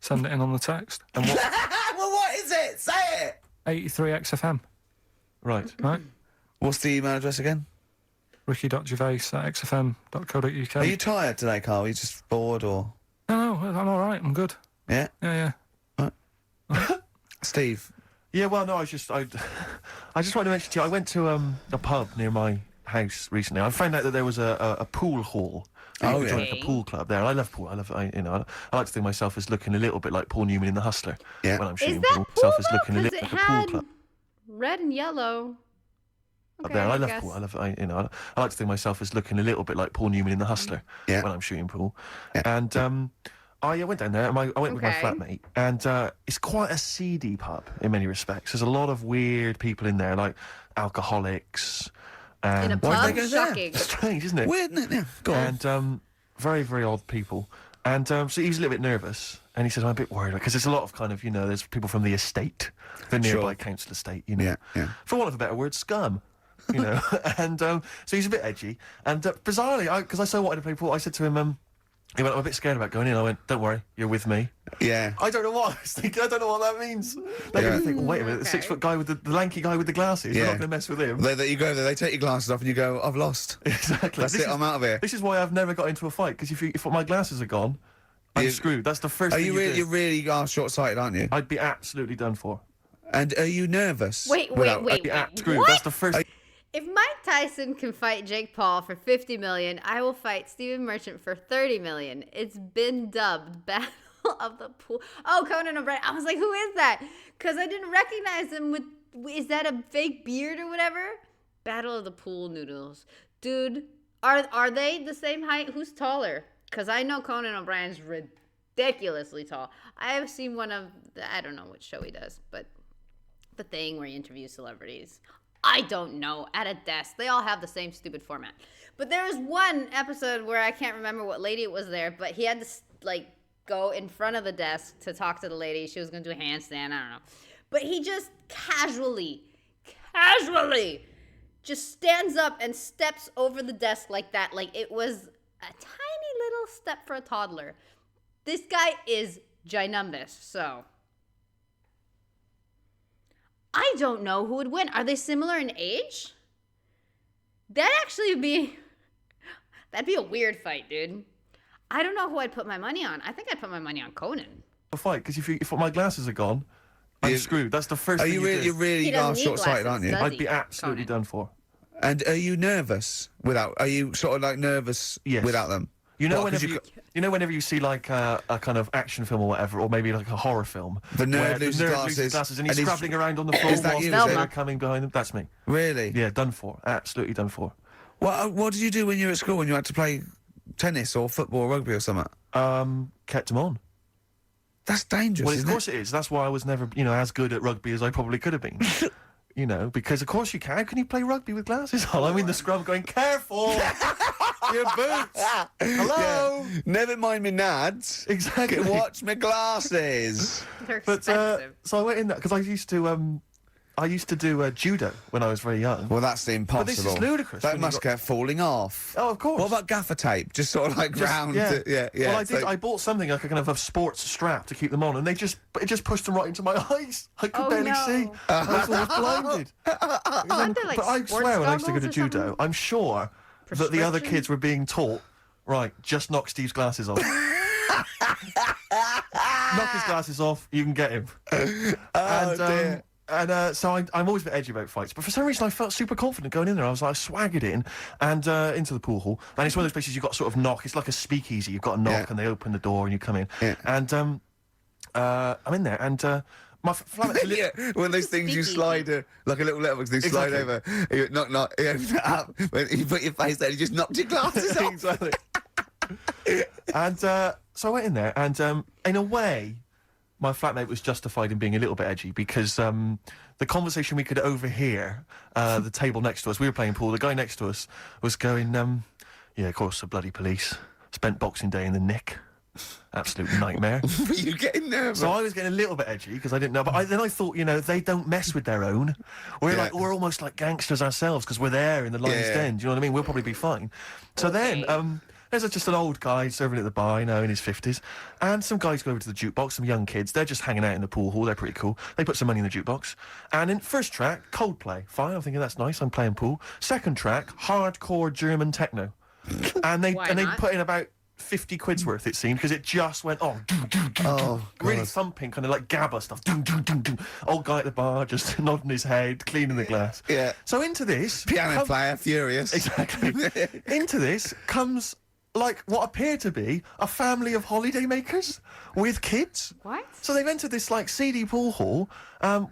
Send it in on the text. And what? Well, what is it? Say it. 83 XFM, Right. right? What's the email address again? Ricky.gervais@xfm.co.uk. Are you tired today, Carl? Are you just bored or? No, I'm all right. I'm good. Yeah. Yeah. Steve. Yeah. Well, no. I just wanted to mention to you. I went to a pub near my house recently. I found out that there was a pool hall. Oh, You could yeah. join, like, a pool club there. And I love pool. I like to think of myself as looking a little bit like Paul Newman in The Hustler. Yeah. When I'm Is shooting that pool. pool, Myself as though? looking a 'Cause little it like a pool had club. red and yellow. Up there. And I love guess. pool. I like to think of myself as looking a little bit like Paul Newman in The Hustler. Yeah. When I'm shooting pool. Yeah. And I went down there and I went with my Okay. flatmate, and it's quite a seedy pub in many respects. There's a lot of weird people in there, like alcoholics. And In a Why did pub? they go there? Shocking. strange, isn't it? Weird, isn't it? Yeah. Go on. And very, very odd people. And so he was a little bit nervous, and he said, "I'm a bit worried because there's a lot of kind of, there's people from the estate, the nearby council estate, Yeah. for want of a better word, scum." And so he's a bit edgy. And bizarrely, because I so wanted to play pool, I said to him, he went, "I'm a bit scared about going in." I went, "Don't worry, you're with me." Yeah. I don't know what I was thinking. I don't know what that means. They're Yeah. going to think, wait a minute, the Okay. 6-foot guy with the lanky guy with the glasses. You're Yeah. not going to mess with him. You go there, they take your glasses off, and you go, "I've lost. Exactly. That's it. I'm out of here." This is why I've never got into a fight, because if my glasses are gone, I'm You- screwed. That's the first Are thing you you really? do. You really are short-sighted, aren't you? I'd be absolutely done for. And are you nervous? Wait. I'd be screwed. That's the first. If Mike Tyson can fight Jake Paul for 50 million, I will fight Stephen Merchant for 30 million. It's been dubbed Battle of the Pool. Oh, Conan O'Brien. I was like, who is that? Because I didn't recognize him with. Is that a fake beard or whatever? Battle of the Pool Noodles, dude. Are they the same height? Who's taller? Because I know Conan O'Brien's ridiculously tall. I have seen one of I don't know which show he does, but the thing where he interviews celebrities. I don't know, at a desk. They all have the same stupid format. But there was one episode where I can't remember what lady it was there, but he had to go in front of the desk to talk to the lady. She was going to do a handstand, I don't know. But he just casually just stands up and steps over the desk like that. Like it was a tiny little step for a toddler. This guy is ginormous, so I don't know who would win. Are they similar in age? That'd be a weird fight, dude. I don't know who I'd put my money on. I think I'd put my money on Conan. A fight, because if my glasses are gone, I'm screwed. That's the first Are thing you you really? do. You really He are doesn't need short-sighted, glasses, aren't you? does I'd he, be absolutely Conan? done for. And are you nervous without? Are you sort of like nervous Yes. without them? You know, What, 'cause whenever you see like a kind of action film or whatever, or maybe like a horror film, The nerd where loses glasses, and he's scrabbling around on the floor Is that whilst you, they're is it? coming behind him. That's me. Really? Yeah, done for. Absolutely done for. What did you do when you were at school when you had to play tennis or football or rugby or something? Kept him on. That's dangerous. Well, of isn't course it is. That's why I was never, as good at rugby as I probably could have been. Because of course you can. How can you play rugby with glasses on? I'm in the scrum going, careful, your boots. Hello. Yeah. Never mind me nads. Exactly. Watch my glasses. They're But expensive. so I went in there because I used to do judo when I was very young. Well, that's impossible. But this is ludicrous That when you must get falling off. Oh, of course. What about gaffer tape? Just sort of like round. Yeah. Well, I did. So- I bought something like a kind of a sports strap to keep them on, and it just pushed them right into my eyes. I could Oh, barely no. see. I was almost blinded. Aren't there, like, But I sports swear, when I used to go to goggles or judo, something? I'm sure that the other Prescription? kids were being taught, right, just knock Steve's glasses off. Knock his glasses off, you can get him. Oh, dear. So I'm always a bit edgy about fights, but for some reason I felt super confident going in there. I was like, I swaggered in and into the pool hall, and it's one of those places you've got to sort of knock. It's like a speakeasy. You've got to knock, Yeah. and they open the door, and you come in. Yeah. And I'm in there, and my flatmate's Yeah, one of those things you Speakeasy. slide, like a little letterbox, you slide Exactly. over, you knock, you open it up, when you put your face there, you just knocked your glasses off. Exactly. And so I went in there, and in a way, my flatmate was justified in being a little bit edgy because the conversation we could overhear, the table next to us, we were playing pool, the guy next to us was going, yeah, of course, the bloody police. Spent Boxing Day in the Nick. Absolute nightmare. Were you getting nervous? So I was getting a little bit edgy because I didn't know, but then I thought, they don't mess with their own. Yeah. We're almost like gangsters ourselves because we're there in the lion's Yeah. den. Do you know what I mean? We'll probably be fine. So then, there's just an old guy serving at the bar, in his 50s, and some guys go over to the jukebox, some young kids. They're just hanging out in the pool hall. They're pretty cool. They put some money in the jukebox, and in first track, Coldplay. Fine, I'm thinking that's nice. I'm playing pool. Second track, hardcore German techno, and they Why and they not? put in about 50 quid's worth, it seemed, because it just went Oh, really God. thumping, kind of like gabba stuff. Old guy at the bar just nodding his head, cleaning the glass. Yeah. So into this Piano player, furious. Exactly. Into this comes like what appeared to be a family of holiday makers with kids. What? So they've entered this like seedy pool hall.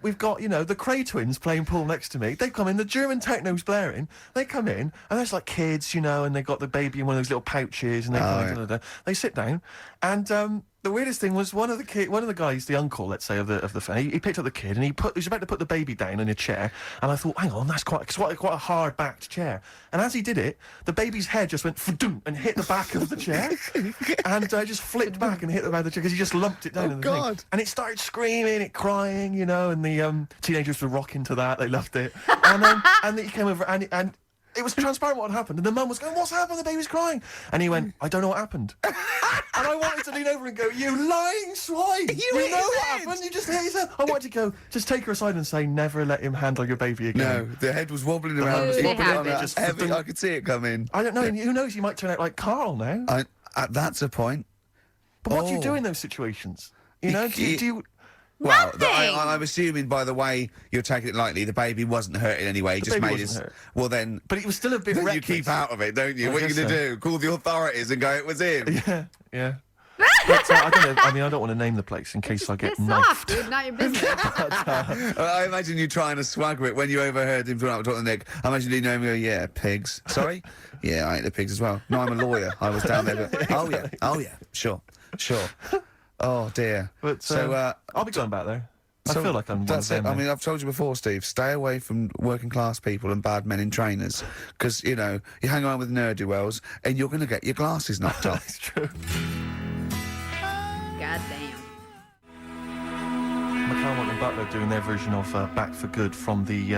We've got, the Cray twins playing pool next to me. They've come in, the German techno's blaring. They come in, and there's like kids, and they got the baby in one of those little pouches, and they come in, yeah. They sit down, and the weirdest thing was one of the guys, the uncle, let's say, of the family, he picked up the kid and he was about to put the baby down in a chair, and I thought, hang on, that's quite a hard backed chair. And as he did it, the baby's head just went fa-doom and hit the back of the chair, and just flipped back and hit the back of the chair because he just lumped it down. Oh, in the thing. God. And it started screaming, it crying, and the teenagers were rocking to that. They loved it, and he came over and. It was transparent what had happened, and the mum was going, "What's happened? The baby's crying." And he went, "I don't know what happened." And I wanted to lean over and go, "You lying swine! You know hit his what head." happened? You just hit his head." I wanted to go, just take her aside and say, "Never let him handle your baby No, again." the head was wobbling around. Dude, It was they wobbling have on it. a Just heavy, don't- I could see it coming. I don't know. And who knows? He might turn out like Carl now. That's a point. But what do you Oh. do in those situations? Do you Well, Nothing. I'm assuming by the way you're taking it lightly, the baby wasn't hurt in any way. Just baby made wasn't it. hurt. Well, then. But it was still a bit Then you reckless. keep out of it, don't you? I What are you guess going to so. do? Call the authorities and go, it was him. Yeah. But, I don't know. I mean, I don't want to name the place in case I get Piss off, knifed. dude. Not your business. I imagine you trying to swagger it when you overheard him talking to Nick. I imagine you know him go, yeah, pigs. Sorry? Yeah, I ate the pigs as well. No, I'm a lawyer. I was down there. Oh, yeah. Sure. Oh, dear. But So, I'll be going back there. I so feel like I'm one of that's them. it. I now. mean, I've told you before, Steve, stay away from working class people and bad men in trainers because, you hang around with ne'er-do-wells and you're going to get your glasses knocked off. It's true. God damn. McCarmont and Butler doing their version of Back for Good from the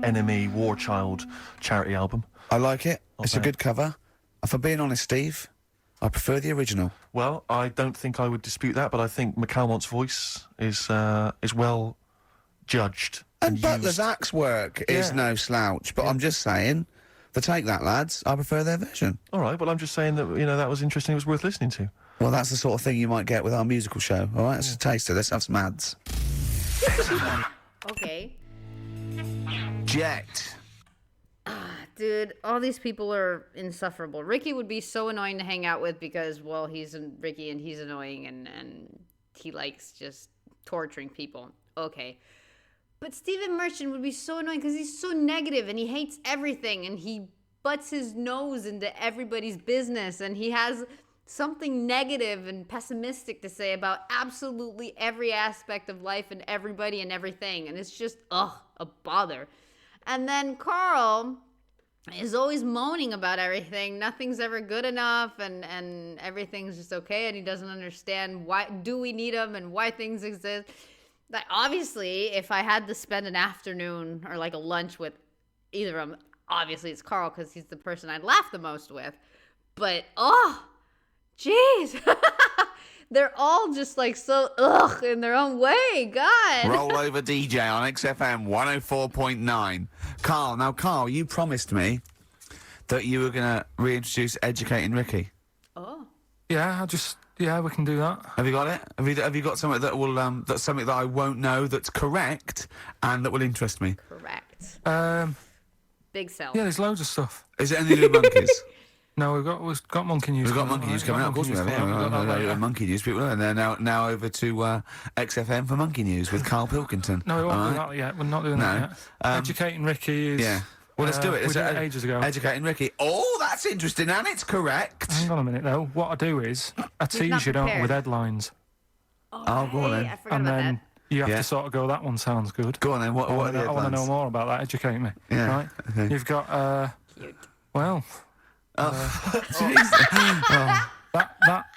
Enemy War Child charity album. I like it. It's a bad. good cover. And for being honest, Steve, I prefer the original. Well, I don't think I would dispute that, but I think McCalmont's voice is well judged. And used. Butler's axe work is Yeah. no slouch, but I'm just saying, for take that, lads, I prefer their version. All right, well, I'm just saying that, that was interesting. It was worth listening to. Well, that's the sort of thing you might get with our musical show. All right, it's a taster. Let's have some ads. Okay. Jet. dude, all these people are insufferable. Ricky would be so annoying to hang out with because, well, Ricky and he's annoying and he likes just torturing people. Okay. But Stephen Merchant would be so annoying because he's so negative and he hates everything and he butts his nose into everybody's business and he has something negative and pessimistic to say about absolutely every aspect of life and everybody and everything. And it's just, a bother. And then Carl is always moaning about everything. Nothing's ever good enough and everything's just okay. And he doesn't understand why do we need him and why things exist. Like, obviously, if I had to spend an afternoon or like a lunch with either of them, obviously it's Carl because he's the person I'd laugh the most with. But, jeez. They're all just like so in their own way. God. Roll over DJ on XFM 104.9. Carl, you promised me that you were going to reintroduce Educating Ricky. Oh. Yeah, we can do that. Have you got it? Have you got something that will that's something that I won't know that's correct and that will interest me? Correct. Big sell. Yeah, there's loads of stuff. Is it anything to do with monkeys? No, we've got monkey news. We've got monkey news coming out. Of course we have. Yeah, monkey news people, and they're now over to XFM for monkey news with Carl Pilkington. No, we won't do that yet. We're not doing that yet. Educating Ricky is. Yeah. Well, let's do it. We did it ages ago. Educating Ricky. Oh, that's interesting, and it's correct. Hang on a minute, though. What I do is I tease you, don't I, with headlines. Oh, go on then. I forgot about that. You have to sort of go, that one sounds good. Go on then. What are the I want to know headlines? more about that. Educate me. Yeah. Right? Okay. You've got, well... that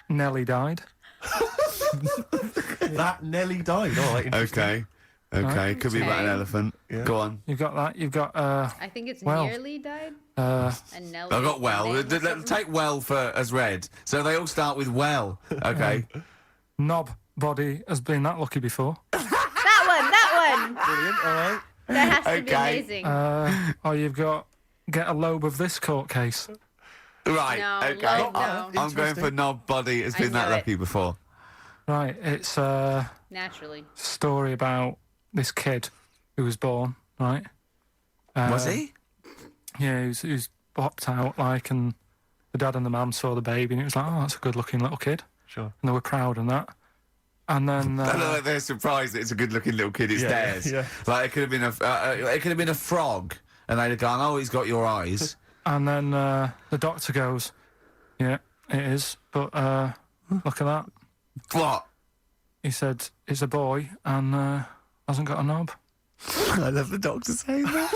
Nelly died. That Nelly died. Oh, like, Okay. Right. Could be about an Okay. elephant. Yeah. Go on. You've got that. You've got, I think it's well, nearly died. And Nelly. I got well. and then Let's take well as read. So they all start with well. Okay. Knob Body has been that lucky before. That one. brilliant. All right. That has to be Okay. amazing. Or you've got get a lobe of this court case. Right. No, okay. lobe, no. I'm going for knob body. Has been that knew it. lucky before. Right. It's a Naturally. story about this kid who was born. Right. Was he? Yeah, he was popped out like, and the dad and the mum saw the baby, and it was like, oh, that's a good-looking little kid. Sure. And they were proud and that. And then I look like they're surprised that it's a good-looking little kid. It's theirs. Yeah. Like it could have been a frog, and they'd have gone, "Oh, he's got your eyes." and then the doctor goes, yeah, it is, but look at that. What? He said it's a boy and hasn't got a knob. I love the doctor saying that.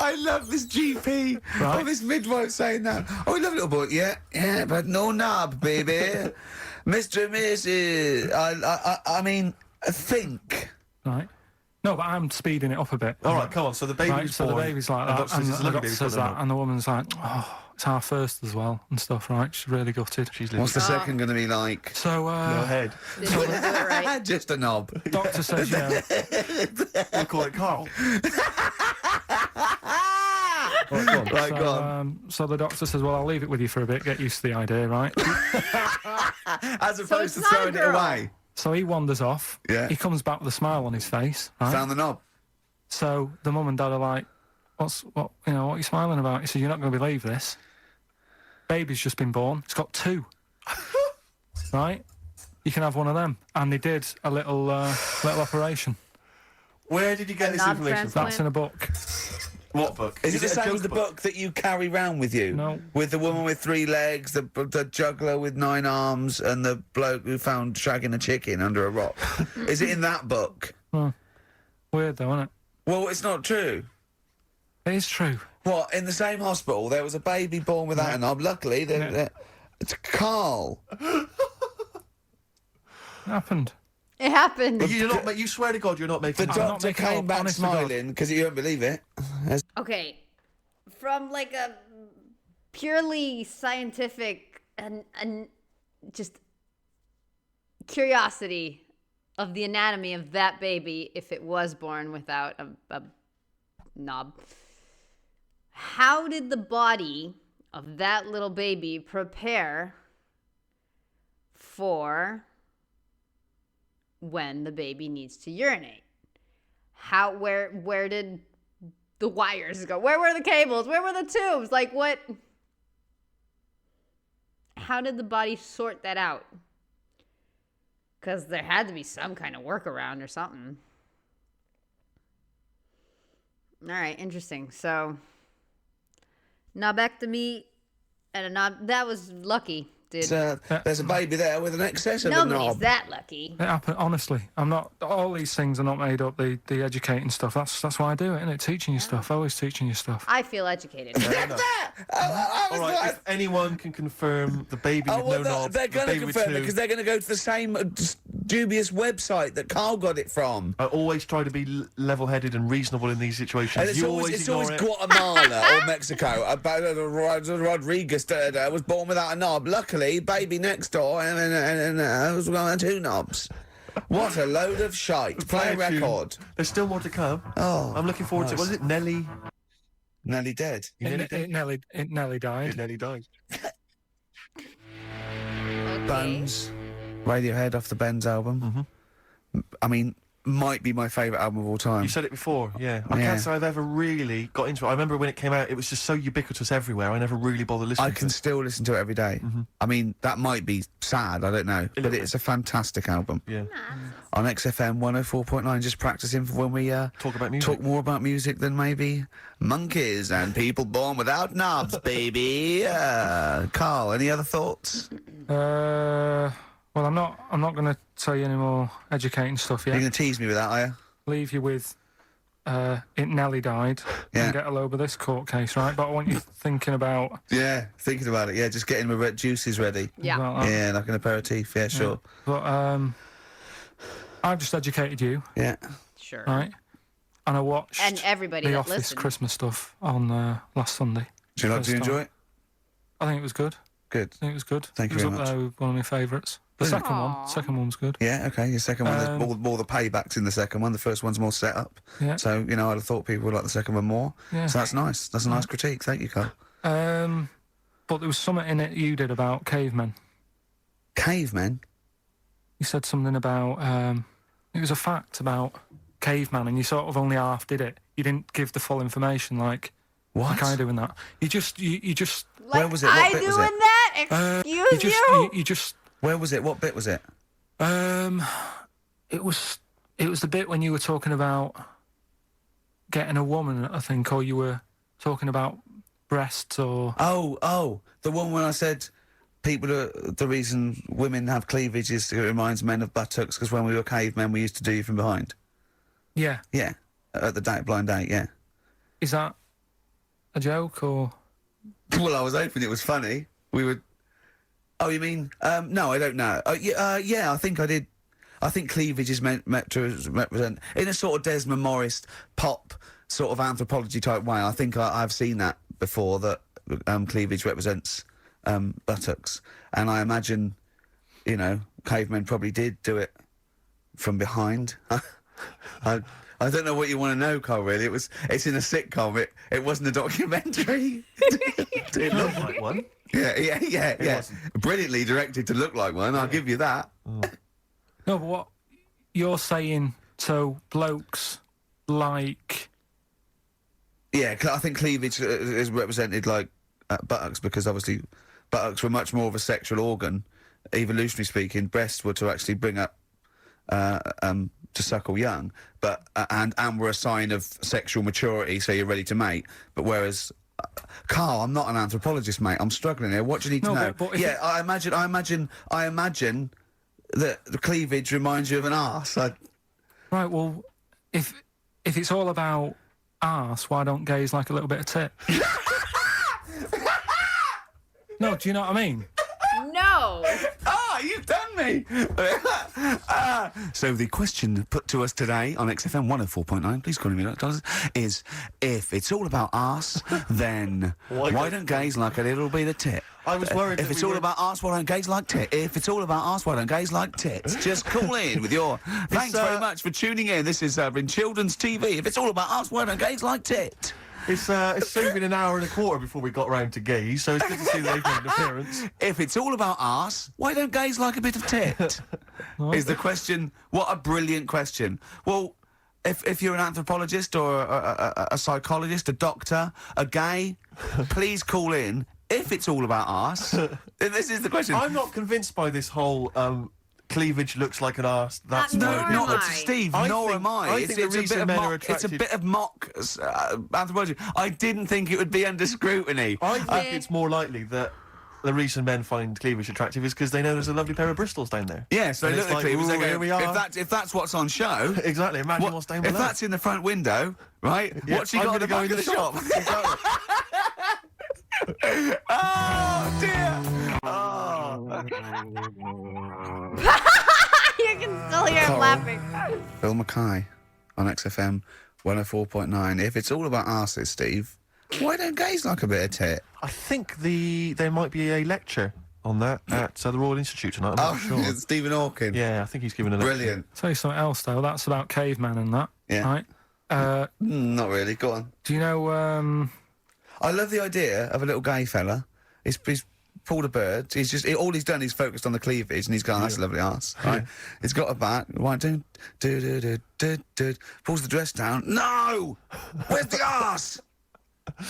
I love this GP. Right. Oh, this midwife saying that. Oh, we love little boy. Yeah, but no knob, baby. Mr. and Mrs. I mean, think. Right. No, but I'm speeding it up a bit. All right, come on. So the baby's Right, so the born, baby's like and that, doctor and says it's a the lovely doctor baby, says put it that, on. and the woman's like, oh, it's our first as well, and stuff, right? She's really gutted. She's What's the second going to be like? So, no head. Didn't do it right. Just a knob. doctor says, yeah, We'll call it Carl. Right, go on. so the doctor says, well, I'll leave it with you for a bit, get used to the idea, right? As opposed to it's not a throwing it girl. away. So he wanders off. Yeah. He comes back with a smile on his face, right? Found the knob. So the mum and dad are like, what are you smiling about? He said, you're not going to believe this. Baby's just been born. It's got two. Right? You can have one of them. And they did a little operation. Where did you get A this knob information from? That's in a book. What book? Is it the a same joke as the book that you carry round with you? No. With the woman with 3 legs, the juggler with 9 arms, and the bloke who found shagging a chicken under a rock. Is it in that book? Weird though, isn't it? Well, it's not true. It is true. What, in the same hospital, there was a baby born without a knob. Luckily, it's Carl. It happened. It happened. You swear to God you're not making The this up. doctor making it came up, back honest to God. smiling because you don't believe it. Okay, from like a purely scientific and just curiosity of the anatomy of that baby, if it was born without a knob, how did the body of that little baby prepare for when the baby needs to urinate? Where did the wires go? Where were the cables? Where were the tubes? Like, what? How did the body sort that out? Because there had to be some kind of workaround or something. All right, interesting. So, knobectomy and a knob. That was lucky, dude. There's a baby there with an excess of a Nobody's knob. that lucky. It happened, honestly. I'm not. All these things are not made up. The educating stuff. That's why I do it, isn't it? Teaching you stuff. Always teaching you stuff. I feel educated. All right, if anyone can confirm the baby with no knob, they're going to baby with confirm it two, because they're going to go to the same dubious website that Carl got it from. I always try to be level-headed and reasonable in these situations. And it's always Guatemala or Mexico. Rodriguez was born without a knob. Luckily, baby next door was one of 2 knobs. What a load of shite. Play a record. There's still more to come. Oh, I'm looking forward to it. Was it Nelly? Nelly dead. It nearly died. It nearly died. Okay. Bones. Radiohead off the Benz album. I mean, might be my favourite album of all time. You said it before, yeah. I Yeah. can't say I've ever really got into it. I remember when it came out, it was just so ubiquitous everywhere. I never really bothered listening I to can it. still listen to it every day. I mean, that might be sad, I don't know. But it's a fantastic album. Yeah. On XFM 104.9, just practicing for when we Talk about music. talk more about music than maybe monkeys and people born without knobs, baby. Carl, any other thoughts? Well, I'm not going to tell you any more educating stuff You're yet. going to tease me with that, are you? Leave you with it nearly died Yeah. and get a load of this court case, right? But I want you thinking about Yeah, thinking about it. Yeah, just getting my red juices ready. Yeah. about that. Yeah, like an aperitif. Yeah, sure. But I've just educated you, Yeah. Sure. right? And I watched And everybody the that Office listened. Christmas stuff on last Sunday. Do you enjoy it? I think it was good. Good. I think it was good. Thank you it was very up much. there with one of my favourites. The Brilliant. second one's good. Yeah, okay. Your second one, there's more the paybacks in the second one. The first one's more set up. Yeah. So, I'd have thought people would like the second one more. Yeah. So that's nice. That's a nice critique. Thank you, Carl. But there was something in it you did about cavemen. Cavemen? You said something about it was a fact about caveman, and you sort of only half did it. You didn't give the full information, like I do in that. You just Like Where was it? What I bit do was in it? that? Excuse you? you just Where was it? What bit was it? it was the bit when you were talking about getting a woman, I think, or you were talking about breasts or Oh, the one when I said the reason women have cleavage is it reminds men of buttocks because when we were cavemen we used to do you from behind. yeah. Yeah, at the blind date, yeah. Is that a joke or? Well, I was hoping it was funny. We would... Oh, you mean... no, I don't know. Yeah, I think I did. I think cleavage is meant to represent... In a sort of Desmond Morris pop sort of anthropology type way, I think I've seen that before, that cleavage represents buttocks. And I imagine, cavemen probably did do it from behind. I don't know what you want to know, Carl, really. It's in a sitcom. It wasn't a documentary. It looked like one. Yeah. wasn't. Brilliantly directed to look like one, I'll give you that. No, but what you're saying, so blokes like... Yeah, I think cleavage is represented like buttocks because obviously buttocks were much more of a sexual organ, evolutionary speaking. Breasts were to actually bring up... to suckle young, but and were a sign of sexual maturity, so you're ready to mate. But whereas, Carl, I'm not an anthropologist, mate. I'm struggling here. What do you need to know? But if I imagine that the cleavage reminds you of an arse. Right, well, if it's all about arse, why don't gays like a little bit of tit? No, do you know what I mean? No. You've done me! So the question put to us today on XFM 104.9, please call me that, is if it's all about arse, then why don't gays like a little bit of tit? I was worried If that it's we all were- about arse, why don't gays like tit? If it's all about arse, why don't gays like tits? Just call in with your... Thanks very much for tuning in. This is in children's TV. If it's all about arse, why don't gays like tit? It's soon been an hour and a quarter before we got round to gays, so it's good to see they've made an appearance. If it's all about arse, why don't gays like a bit of tit? Is the question. What a brilliant question. Well, if you're an anthropologist or a psychologist, a doctor, a gay, please call in. If it's all about arse, this is the question. I'm not convinced by this whole cleavage looks like an arse. That's Nor no, am not I. Steve. I Nor think- am I. I think the reason men are It's a attracted- bit of mock anthropology. I didn't think it would be under scrutiny. I think it's more likely that the reason men find cleavage attractive is because they know there's a lovely pair of Bristols down there. Yeah, so And they it's look at the like, cleavage. "Ooh, They here go, we are." if that's what's on show. Exactly. Imagine what's down If below. that's in the front window, right? Yeah, What's she I'm got in the gonna back of the shop? Exactly. Oh dear! You can still hear him Carl. laughing. Bill Mackay on XFM 104.9. If it's all about arses, Steve, why don't gays like a bit of tit? I think there might be a lecture on that at the Royal Institute tonight. I'm not sure. It's Stephen Hawking. Yeah, I think he's given a lecture. Brilliant. Tell you something else though. That's about cavemen and that. Yeah. Right. Not really. Go on. Do you know? I love the idea of a little gay fella. He's pulled a bird. All he's done is focused on the cleavage, and he's gone, that's a lovely arse, right? He's got a bat. Right, do, pulls the dress down. No! Where's the arse?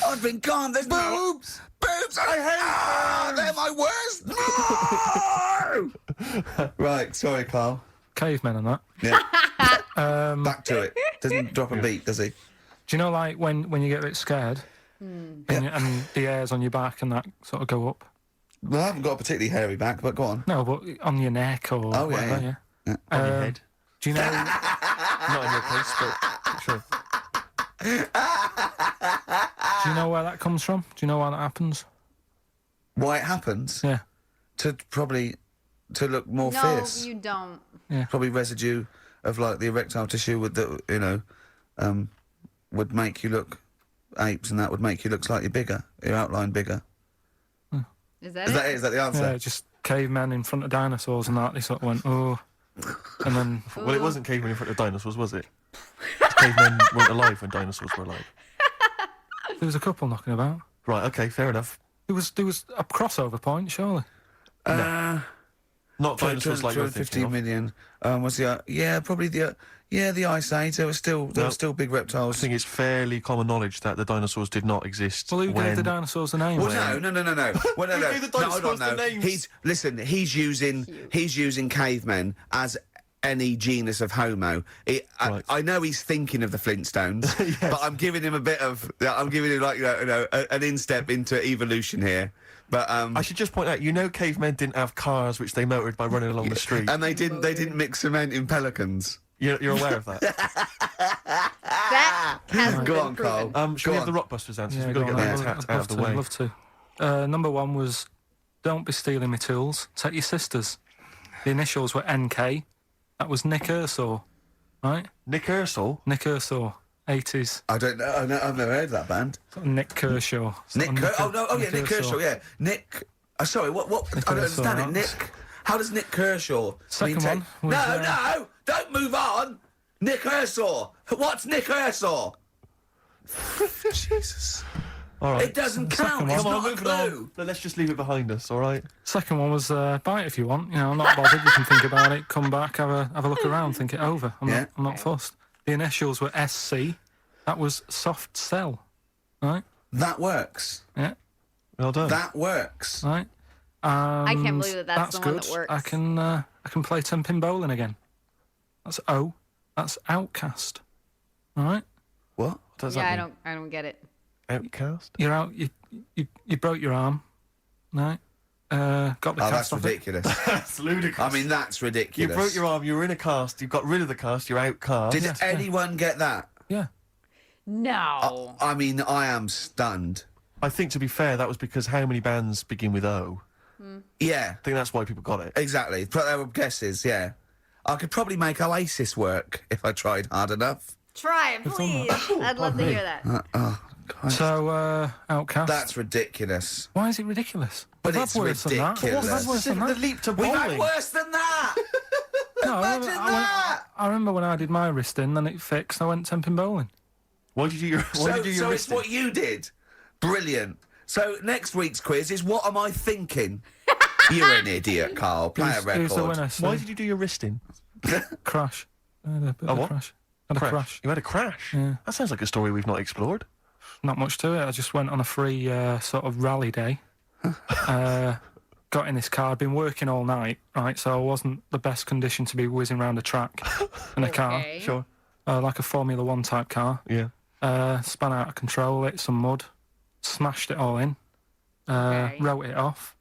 I've been gone. There's boobs! Boobs! I hate they're my worst! No! Right, sorry, Carl. Cavemen and that. Yeah. Back to it. Doesn't drop a beat, does he? Do you know, like, when you get a bit scared and the hairs on your back and that sort of go up? Well, I haven't got a particularly hairy back, but go on. No, but on your neck or Oh, yeah, whatever, yeah. On your head. Do you know? Not in your case, but sure. Do you know where that comes from? Do you know why that happens? Why it happens? Yeah. To look more No, fierce. you don't. Probably residue of like the erectile tissue would make you look apes, and that would make you look slightly bigger, your outline bigger. Is that Is it? that it? Is that the answer? Yeah, just cavemen in front of dinosaurs and that. They sort of went, oh. And then, Well, it wasn't cavemen in front of dinosaurs, was it? Cavemen weren't alive when dinosaurs were alive. there was a couple knocking about. Right, okay, fair enough. There was a crossover point, surely. Not dinosaurs like you're 250 thinking of. million. Was the probably the Ice Age. There were still big I reptiles. think it's fairly common knowledge that the dinosaurs did not exist. Well, who when... gave the dinosaurs the name? Well, no. Well, no. Who gave the No, hold on, dinosaurs the no. names? He's using cavemen as any genus of Homo. Right. I know he's thinking of the Flintstones, but I'm giving him an instep into evolution here. But I should just point out, cavemen didn't have cars which they motored by running along the street. and they didn't mix cement in pelicans. You're aware of that? That hasn't Go been on, proven. Carl. Should we Go have the on. Rockbusters answers? Yeah, We've got to go get on, that I'd tat out of the way. love to. Number one was, don't be stealing my tools. Take your sisters. The initials were NK. That was Nick Ershaw, right? Nick Ershaw? Nick Ershaw, 80s. I don't know. I've never heard of that band. Sort of Nick Kershaw. Nick Kershaw. Yeah, Nick. Sorry, what? Nick I don't Kershaw, understand it. that's- Nick. How does Nick Kershaw? Second one was, No, don't move on. Nick Ershaw. What's Nick Ershaw? Jesus. All right. It doesn't count. one. It's Come on, not a moving clue. on. Let's just leave it behind us, all right? Second one was buy it if you want. I'm not bothered. You can think about it. Come back, have a look around, think it over. I'm not fussed. The initials were SC. That was soft sell, right? That works. Yeah, Well done. That works. right. I can't believe that's the one good. that works. I can play 10-pin bowling again. That's O. That's Outcast. All right. What? What does Yeah, that mean? I don't get it. Outcast? You're out. You broke your arm, right? Got the Oh, cast that's off it. ridiculous. That's ludicrous. I mean, that's You ridiculous. broke your arm, you were in a cast, you got rid of the cast, you're outcast. Did Yes, anyone get that? Yeah. No. I mean, I am stunned. I think, to be fair, that was because how many bands begin with O? Yeah, I think that's why people got it. exactly. But they were guesses, yeah. I could probably make Oasis work if I tried hard enough. Try it, please. I'd love to hear that. So Outcast. That's ridiculous. Why is it ridiculous? But We've it's had worse than that. ridiculous. We've had worse than The that. leap to We've had bowling. worse than that! No, Imagine that! I remember when I did my wrist in, then it fixed. I went 10-pin bowling. Why did you do your So it's wristing? what you did. Brilliant. So next week's quiz is what am I thinking? You're an idiot, Carl. Play a Who's the record. winner? Why did you do your wristing? Crash? I had a bit A of a what? crash. Had a crash. You had a crash? Yeah. That sounds like a story we've not explored. Not much to it. I just went on a free sort of rally day. Got in this car. I'd been working all night, right? So I wasn't the best condition to be whizzing around a track in a car. Okay. Sure. Like a Formula 1 type car. Yeah. Spun out of control, hit some mud, smashed it all in, wrote it off,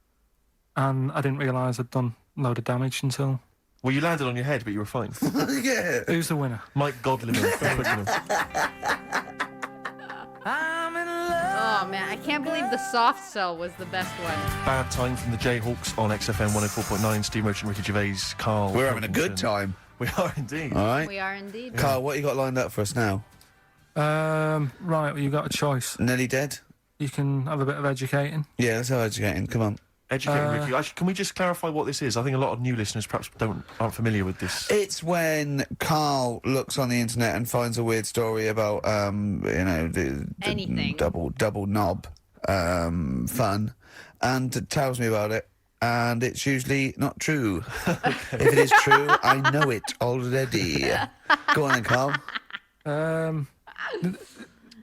and I didn't realise I'd done a load of damage until... Well, you landed on your head, but you were fine. Yeah. Who's the winner? Mike Godlin. Oh man, I can't believe the soft cell was the best one. Bad Time from the Jayhawks on XFM 104.9. Steve Merchant, Richie Gervais, Carl. We're having a good time. We are indeed. All right. We are indeed. Carl, what you got lined up for us now? Right, well, you've got a choice. Nearly dead? You can have a bit of educating. Yeah, let's have educating. Come on. Educating Ricky. Actually, can we just clarify what this is? I think a lot of new listeners perhaps aren't familiar with this. It's when Carl looks on the internet and finds a weird story about, Anything. double knob fun, and tells me about it. And it's usually not true. If it is true, I know it already. Go on then, Carl.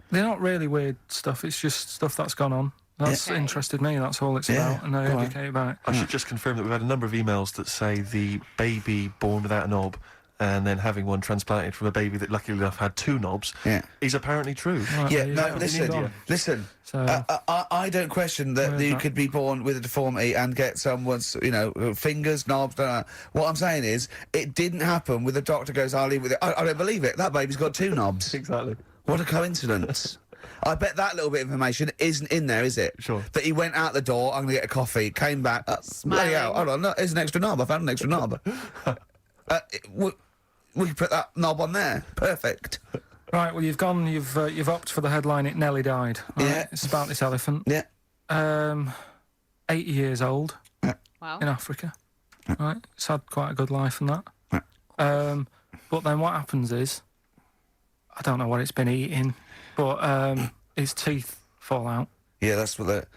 They're not really weird stuff. It's just stuff that's gone on. That's Okay. interested me. That's all it's Yeah, about, and I go on. educate about it. I should just confirm that we've had a number of emails that say the baby born without a knob and then having one transplanted from a baby that luckily enough had two knobs Yeah. is apparently true. Right, Yeah, there you no, go. listen. So, I don't question that Where's you that? could be born with a deformity and get someone's, fingers, knobs, don't know. What I'm saying is, it didn't happen with the doctor goes, I'll leave with it. I don't believe it. That baby's got two knobs. Exactly. What a coincidence. I bet that little bit of information isn't in there, is it? Sure. That he went out the door, I'm going to get a coffee, came back, bloody hell, hold on, no, here's an extra knob, I found an extra knob. We can put that knob on there. Perfect. right, well, you've opted for the headline, It Nearly Died. Right? Yeah. It's about this elephant. Yeah. 80 years old Wow. in Africa. Right? It's had quite a good life and that. But then what happens is, I don't know what it's been eating, but his teeth fall out. Yeah, that's what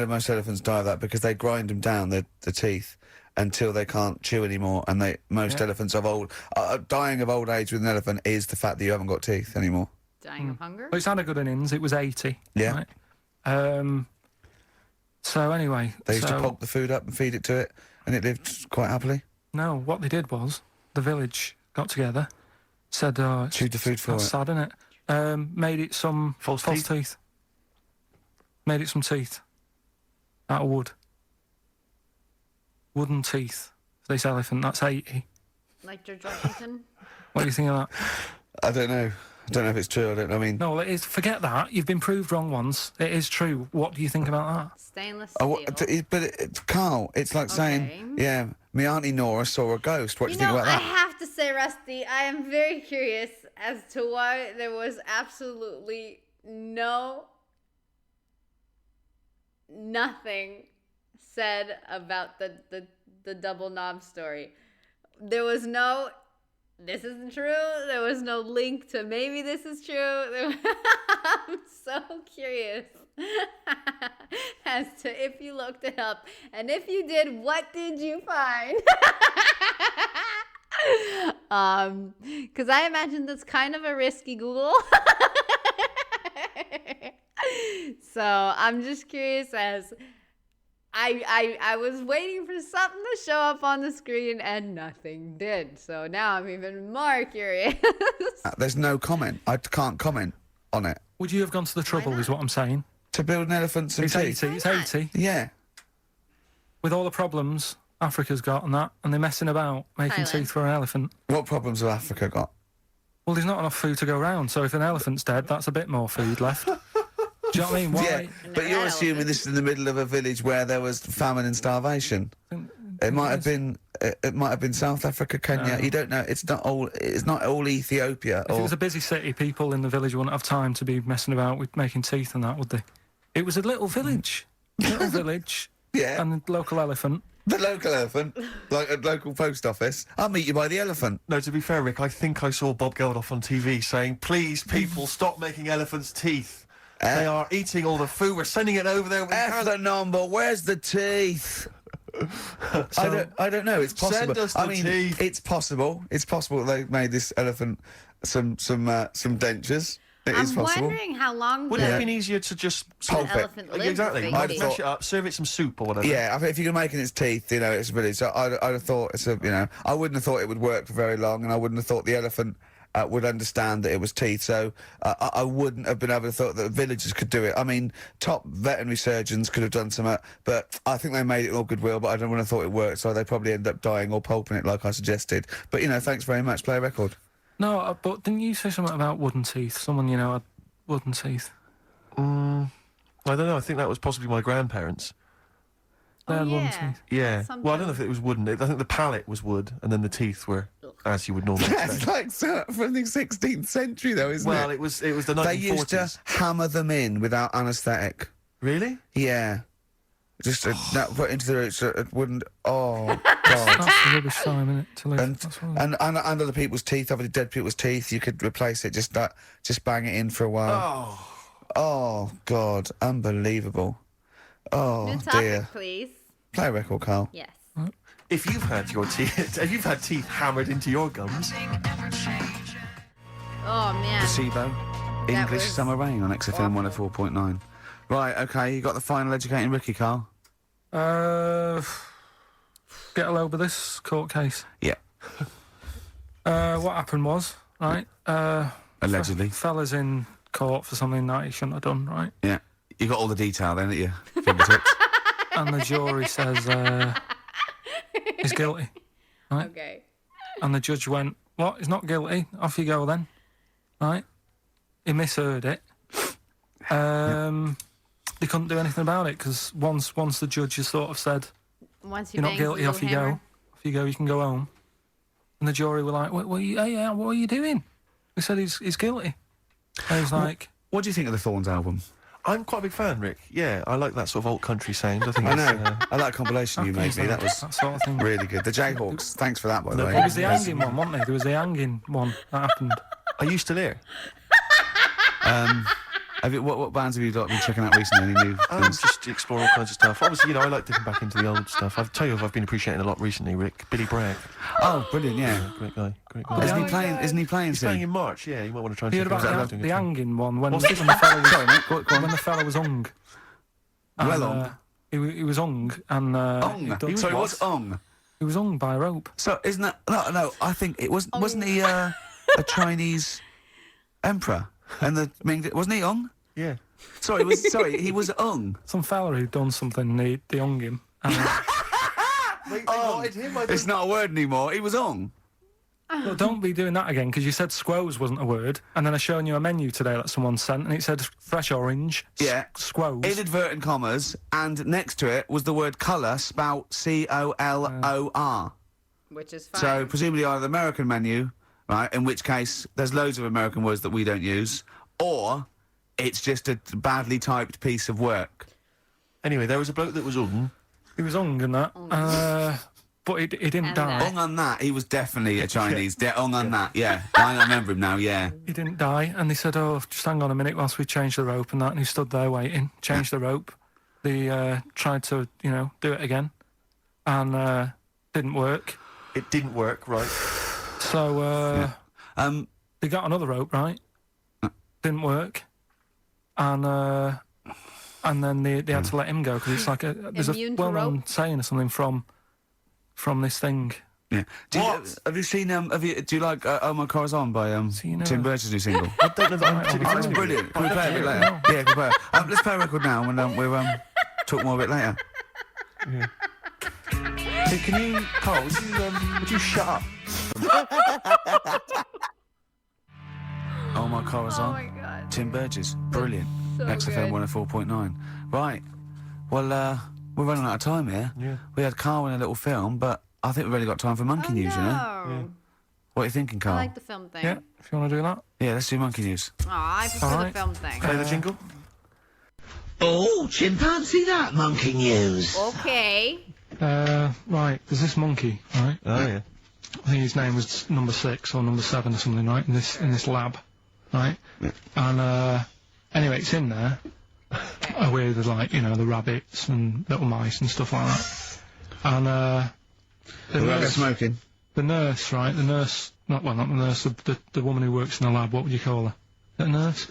most elephants die of that because they grind them down, the teeth, until they can't chew anymore. And most elephants dying of old age with an elephant is the fact that you haven't got teeth anymore. Dying of hunger? But it's had a good innings. It was 80. Yeah. Right? So anyway... They used to pulp the food up and feed it to it, and it lived quite happily. No, what they did was, the village got together, said, Chewed the food for that's it. sad, isn't it? Made it some False teeth. Made it some teeth. Out of wood. Wooden teeth for this elephant. That's 80. Like George Washington? What do you think of that? I don't know. I don't know if it's true. I mean... No, it is. Forget that. You've been proved wrong once. It is true. What do you think about that? Stainless steel. Carl, it's like saying, yeah, my Auntie Nora saw a ghost. What do you think about I that? have to say, Rusty, I am very curious as to why there was absolutely nothing said about the double knob story. There was no, this isn't true. There was no link to maybe this is true. I'm so curious as to if you looked it up. And if you did, what did you find? Because I imagine that's kind of a risky Google. So I'm just curious as I was waiting for something to show up on the screen and nothing did. So now I'm even more curious. There's no comment. I can't comment on it. Would you have gone to the trouble, is what I'm saying? To build an elephant some It's teeth. 80. It's 80. Yeah. With all the problems Africa's got and that, and they're messing about making Thailand. teeth for an elephant. What problems have Africa got? Well, there's not enough food to go around, so if an elephant's dead, that's a bit more food left. Do you know what I mean? Why? Yeah, but you're assuming this is in the middle of a village where there was famine and starvation. It might have been. It might have been South Africa, Kenya. No. You don't know. It's not all Ethiopia. If it was a busy city, people in the village wouldn't have time to be messing about with making teeth and that, would they? It was a little village. Little village. Yeah. And the local elephant. The local elephant, like a local post office. I'll meet you by the elephant. No, to be fair, Rick, I think I saw Bob Geldof on TV saying, please, people, stop making elephants' teeth. They are eating all the food. We're sending it over there. F the number. Where's the teeth? I don't know. It's possible. Send us the teeth. it's possible. It's possible they made this elephant some dentures. It is I'm possible. wondering how long Would it have been easier to just Pulp it. elephant lives. exactly I'd maybe. mash it up, serve it some soup or whatever? Yeah, I think if you're making its teeth, you know, it's really. So I'd have thought it's a, you know, I wouldn't have thought it would work for very long, and I wouldn't have thought the elephant would understand that it was teeth. So I wouldn't have been able to thought that villagers could do it. I mean, top veterinary surgeons could have done something, but I think they made it in all goodwill. But I don't want to thought it worked, so they probably ended up dying or pulping it like I suggested. But you know, thanks very much. Play a record. No, but didn't you say something about wooden teeth? Someone you know had wooden teeth. I don't know. I think that was possibly my grandparents. They had wooden yeah. teeth. Yeah. Sometimes. Well, I don't know if it was wooden. I think the palate was wood, and then the teeth were as you would normally That's expect. like from the 16th century, though, isn't Well, it? it was the 1940s. They used to hammer them in without anaesthetic. Really? Yeah. Just that put into the roots. It wouldn't. Oh God. That's a rubbish time, isn't it? To live. And, That's what- and other people's teeth, obviously dead people's teeth, you could replace it, just bang it in for a while. Oh God, unbelievable. Oh New topic, dear. please. Play a record, Carl. Yes. If you've had your teeth, if you've had teeth hammered into your gums, Oh man. Placebo, English was- Summer Rain on XFM 104.9. Right, okay, you got the final educating Ricky, Carl? Get a load of this court case. Yeah, What happened was, right? allegedly. Fella's in court for something that he shouldn't have done, right? Yeah, you got all the detail then at your fingertips. And the jury says he's guilty, right? Okay. And the judge went, "What? He's not guilty. Off you go then." Right? He misheard it. They couldn't do anything about it because once the judge has sort of said, Once you "You're not bang the guilty. Off you little go. hammer. Off you go. You can go home." And the jury were like, "What are you doing?" They said he's guilty. And he's like, What do you think of the Thorns album? I'm quite a big fan, Rick. Yeah, I like that sort of alt country sound. I think I it's, know. I like compilation you made me. That was that sort of thing. really good. The Jayhawks. Thanks for that, by the way. There was the hanging one, wasn't there? There was the hanging one that happened. Are you still here? What bands have you been checking out recently? Any new I'm things? just exploring all kinds of stuff. Obviously, you know, I like dipping back into the old stuff. I'll tell you, I've been appreciating a lot recently, Rick. Billy Bragg, Oh, brilliant! Yeah. great guy, great guy. Isn't he my playing? God. Isn't he playing He's playing soon? in March. Yeah, you might want to try and You check heard him about out. the hanging one when, What's this? when the fella was Sorry, mate. Go on. when the fella was hung. And, Well hung. He was hung and Ong. Sorry, what's Ong? he was hung by a rope. So isn't that no? I think it was. Wasn't he a Chinese emperor? And the Ming wasn't he Ong? Yeah. Sorry, he was Ong. Some fella who'd done something, they hung him. And, Wait, wanted him. It's not a word anymore. He was Ong. Look, don't be doing that again because you said squoze wasn't a word, and then I shown you a menu today that someone sent, and it said fresh orange. Yeah. Squoze. In commas, and next to it was the word colour, spelt COLOR. Which is fine. So presumably either the American menu, right? In which case there's loads of American words that we don't use, or it's just a badly typed piece of work. Anyway, there was a bloke that was on. He was hung and that, but he didn't And die. that. Ong on that, he was definitely a Chinese. Ong on that, yeah. I remember him now, yeah. He didn't die, and they said, "Oh, just hang on a minute whilst we change the rope and that." And he stood there waiting, changed the rope. They tried to, do it again, and didn't work. It didn't work, right? So they got another rope, right? Didn't work, and then they had to let him go because it's like there's Immune a to well-known rope? saying or something from this thing. Yeah. Have you seen? Do you like Omar Corazon by Seen, Tim Burton's new single? I don't know that I'm particularly Oh, it's familiar with brilliant. it. Can we play it a bit later? Yeah, can we play it? Let's play a record now, and we'll talk more a bit later. Hey, can you, Carl? Would you shut up? Omar Oh Corazon, my god. Tim Burgess, brilliant. So XFM good. 104.9. Right. Well, we're running out of time here. Yeah. We had Carl in a little film, but I think we've really got time for monkey news, you know? No. What are you thinking, I Carl? like the film thing. Yeah, if you want to do that. Yeah, let's do monkey news. Oh, I prefer Alright. the film thing. Play the jingle. Oh, chimpanzee that monkey news. Okay. Right, there's this monkey, right? Oh yeah. I think his name was number 6 or number 7 or something, right? In this lab, right? And anyway, it's in there with like the rabbits and little mice and stuff like that. And the We're nurse, smoking. the nurse, right? The nurse, not the nurse, the woman who works in the lab. What would you call her? Is that a nurse?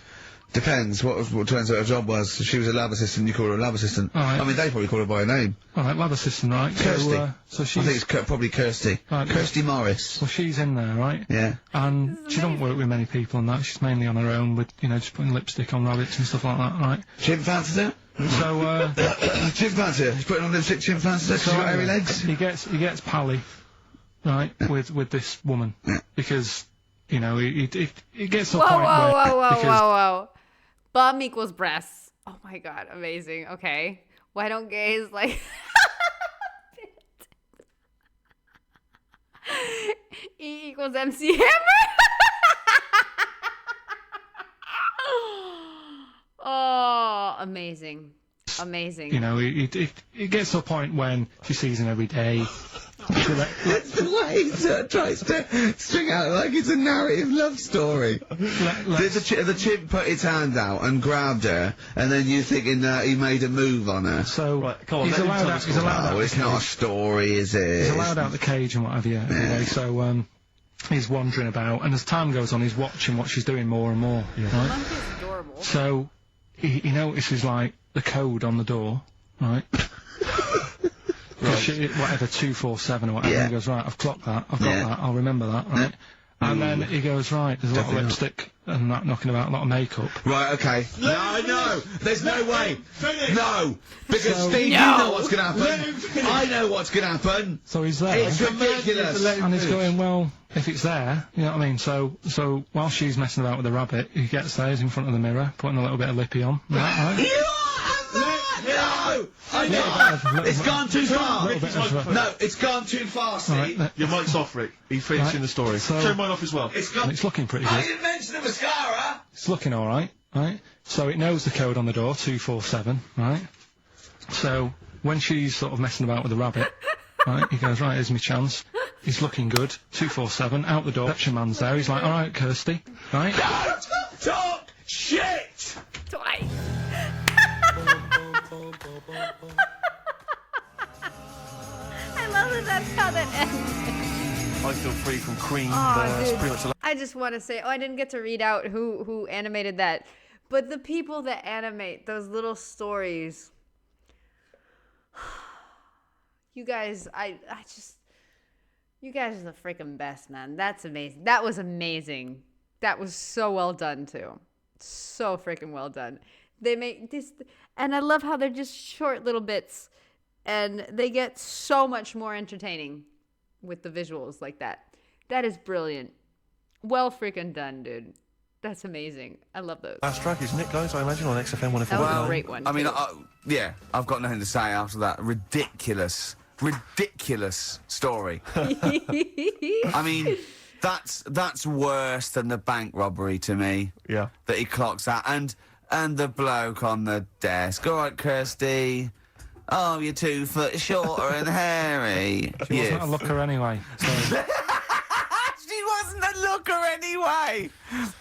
Depends what turns out her job was. If she was a lab assistant, you call her a lab assistant. Right. I mean, they probably call her by a name. All right, lab assistant, right? Kirsty. So she's. I think it's probably Kirsty. Right, Kirsty Morris. Well, she's in there, right? Yeah. And she doesn't work with many people and that. She's mainly on her own with, just putting lipstick on rabbits and stuff like that, right? Chimp fancies her? So, Chimp fancies her? He's putting on lipstick, chimp fancies her? She's got hairy legs? He gets pally, right, with this woman. Yeah. Because, he gets to a Whoa, point whoa, where... whoa, whoa, because whoa, whoa. Bum equals breasts. Oh my god, amazing. Okay. Why don't gays like... E equals MC Hammer? Oh, amazing. Amazing. It gets to a point when she sees him every day. That's the way he tries to string out like it's a narrative love story. The chimp put his hand out and grabbed her, and then you're thinking that he made a move on her. So Right, come on, he's let him allowed tell out. the He's story. allowed out. Oh, it's not a story, is it? He's allowed out the cage and whatever. Yeah. Anyway, so he's wandering about, and as time goes on, he's watching what she's doing more and more. Right? Monkey's adorable. So he notices like the code on the door, right? Whatever 247 or whatever. Yeah. He goes, right, I've clocked that. I've got Yeah. that. I'll remember that. Right. And then he goes, right, there's a lot of Definitely lipstick and that knocking about, a lot of makeup. Right, okay. No, there's no way. No, because So- Steve, you know what's going to happen. I know what's going to happen. So he's there. It's ridiculous. And he's going, well, if it's there, you know what I mean? So while she's messing about with the rabbit, he gets there, he's in front of the mirror, putting a little bit of lippy on. Right? You No! I know! It's gone too far! Little bit of No, it's gone too far, Steve. Right, Your mic's off, Rick. He's finishing Right, the story. so- Turn mine off as well. It's and gone... it's looking pretty I good. didn't mention the mascara! It's looking alright, right? So it knows the code on the door, 247, right? So when she's sort of messing about with the rabbit, right, he goes, right, here's my chance. He's looking good, 247, out the door, reception man's there, he's like, alright, Kirsty, right? Don't talk shit! Twice. I love that that's how that ends. I feel free from cream. Oh, That's dude. pretty much the I just want to say, I didn't get to read out who animated that, but the people that animate those little stories, you guys, you guys are the freaking best, man. That's amazing. That was amazing. That was so well done too. So freaking well done. They make this, and I love how they're just short little bits, and they get so much more entertaining with the visuals like that. That is brilliant. Well freaking done, dude. That's amazing. I love those. last track, isn't it, guys? I imagine on XFM 104. That was a great one. I mean, too. yeah, I've got nothing to say after that ridiculous story. I mean, that's worse than the bank robbery to me. Yeah. That he clocks that, and the bloke on the desk. All right, Kirsty. Oh, you're 2 foot shorter and hairy. She wasn't a looker anyway, so... She wasn't a looker anyway.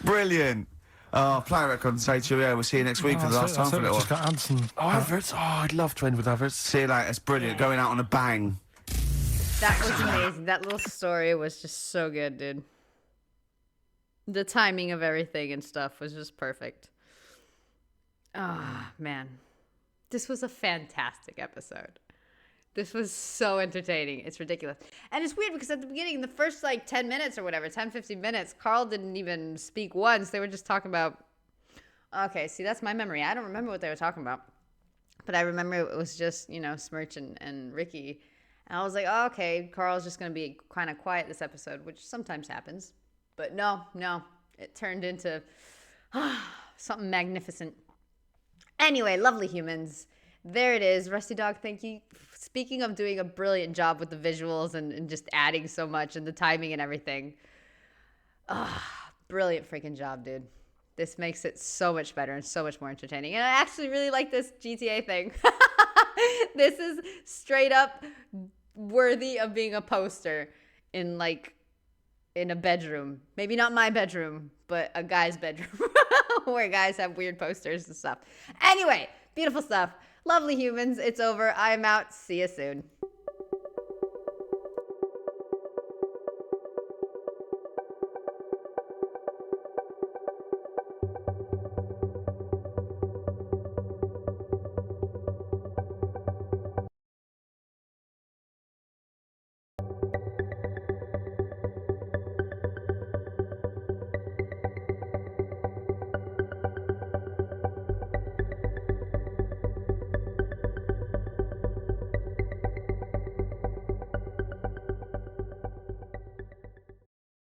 Brilliant. Oh, play a record and say cheerio. We'll see you next week for the last time for a little Just while. got ads and... Oh, adverts. Oh, I'd love to end with adverts. See you later. It's brilliant. Going out on a bang. That was amazing. That little story was just so good, dude. The timing of everything and stuff was just perfect. Ah, man. This was a fantastic episode. This was so entertaining. It's ridiculous. And it's weird because at the beginning, the first 10 minutes or whatever, 10, 15 minutes, Carl didn't even speak once. They were just talking about... Okay, see, that's my memory. I don't remember what they were talking about. But I remember it was just, Smirch and Ricky. And I was like, oh, okay, Carl's just going to be kind of quiet this episode, which sometimes happens. But no. It turned into something magnificent. Anyway, lovely humans. There it is. Rusty Dog, thank you. Speaking of doing a brilliant job with the visuals and just adding so much and the timing and everything. Brilliant freaking job, dude. This makes it so much better and so much more entertaining. And I actually really like this GTA thing. This is straight up worthy of being a poster in a bedroom. Maybe not my bedroom, but a guy's bedroom where guys have weird posters and stuff. Anyway, beautiful stuff. Lovely humans. It's over. I'm out. See you soon.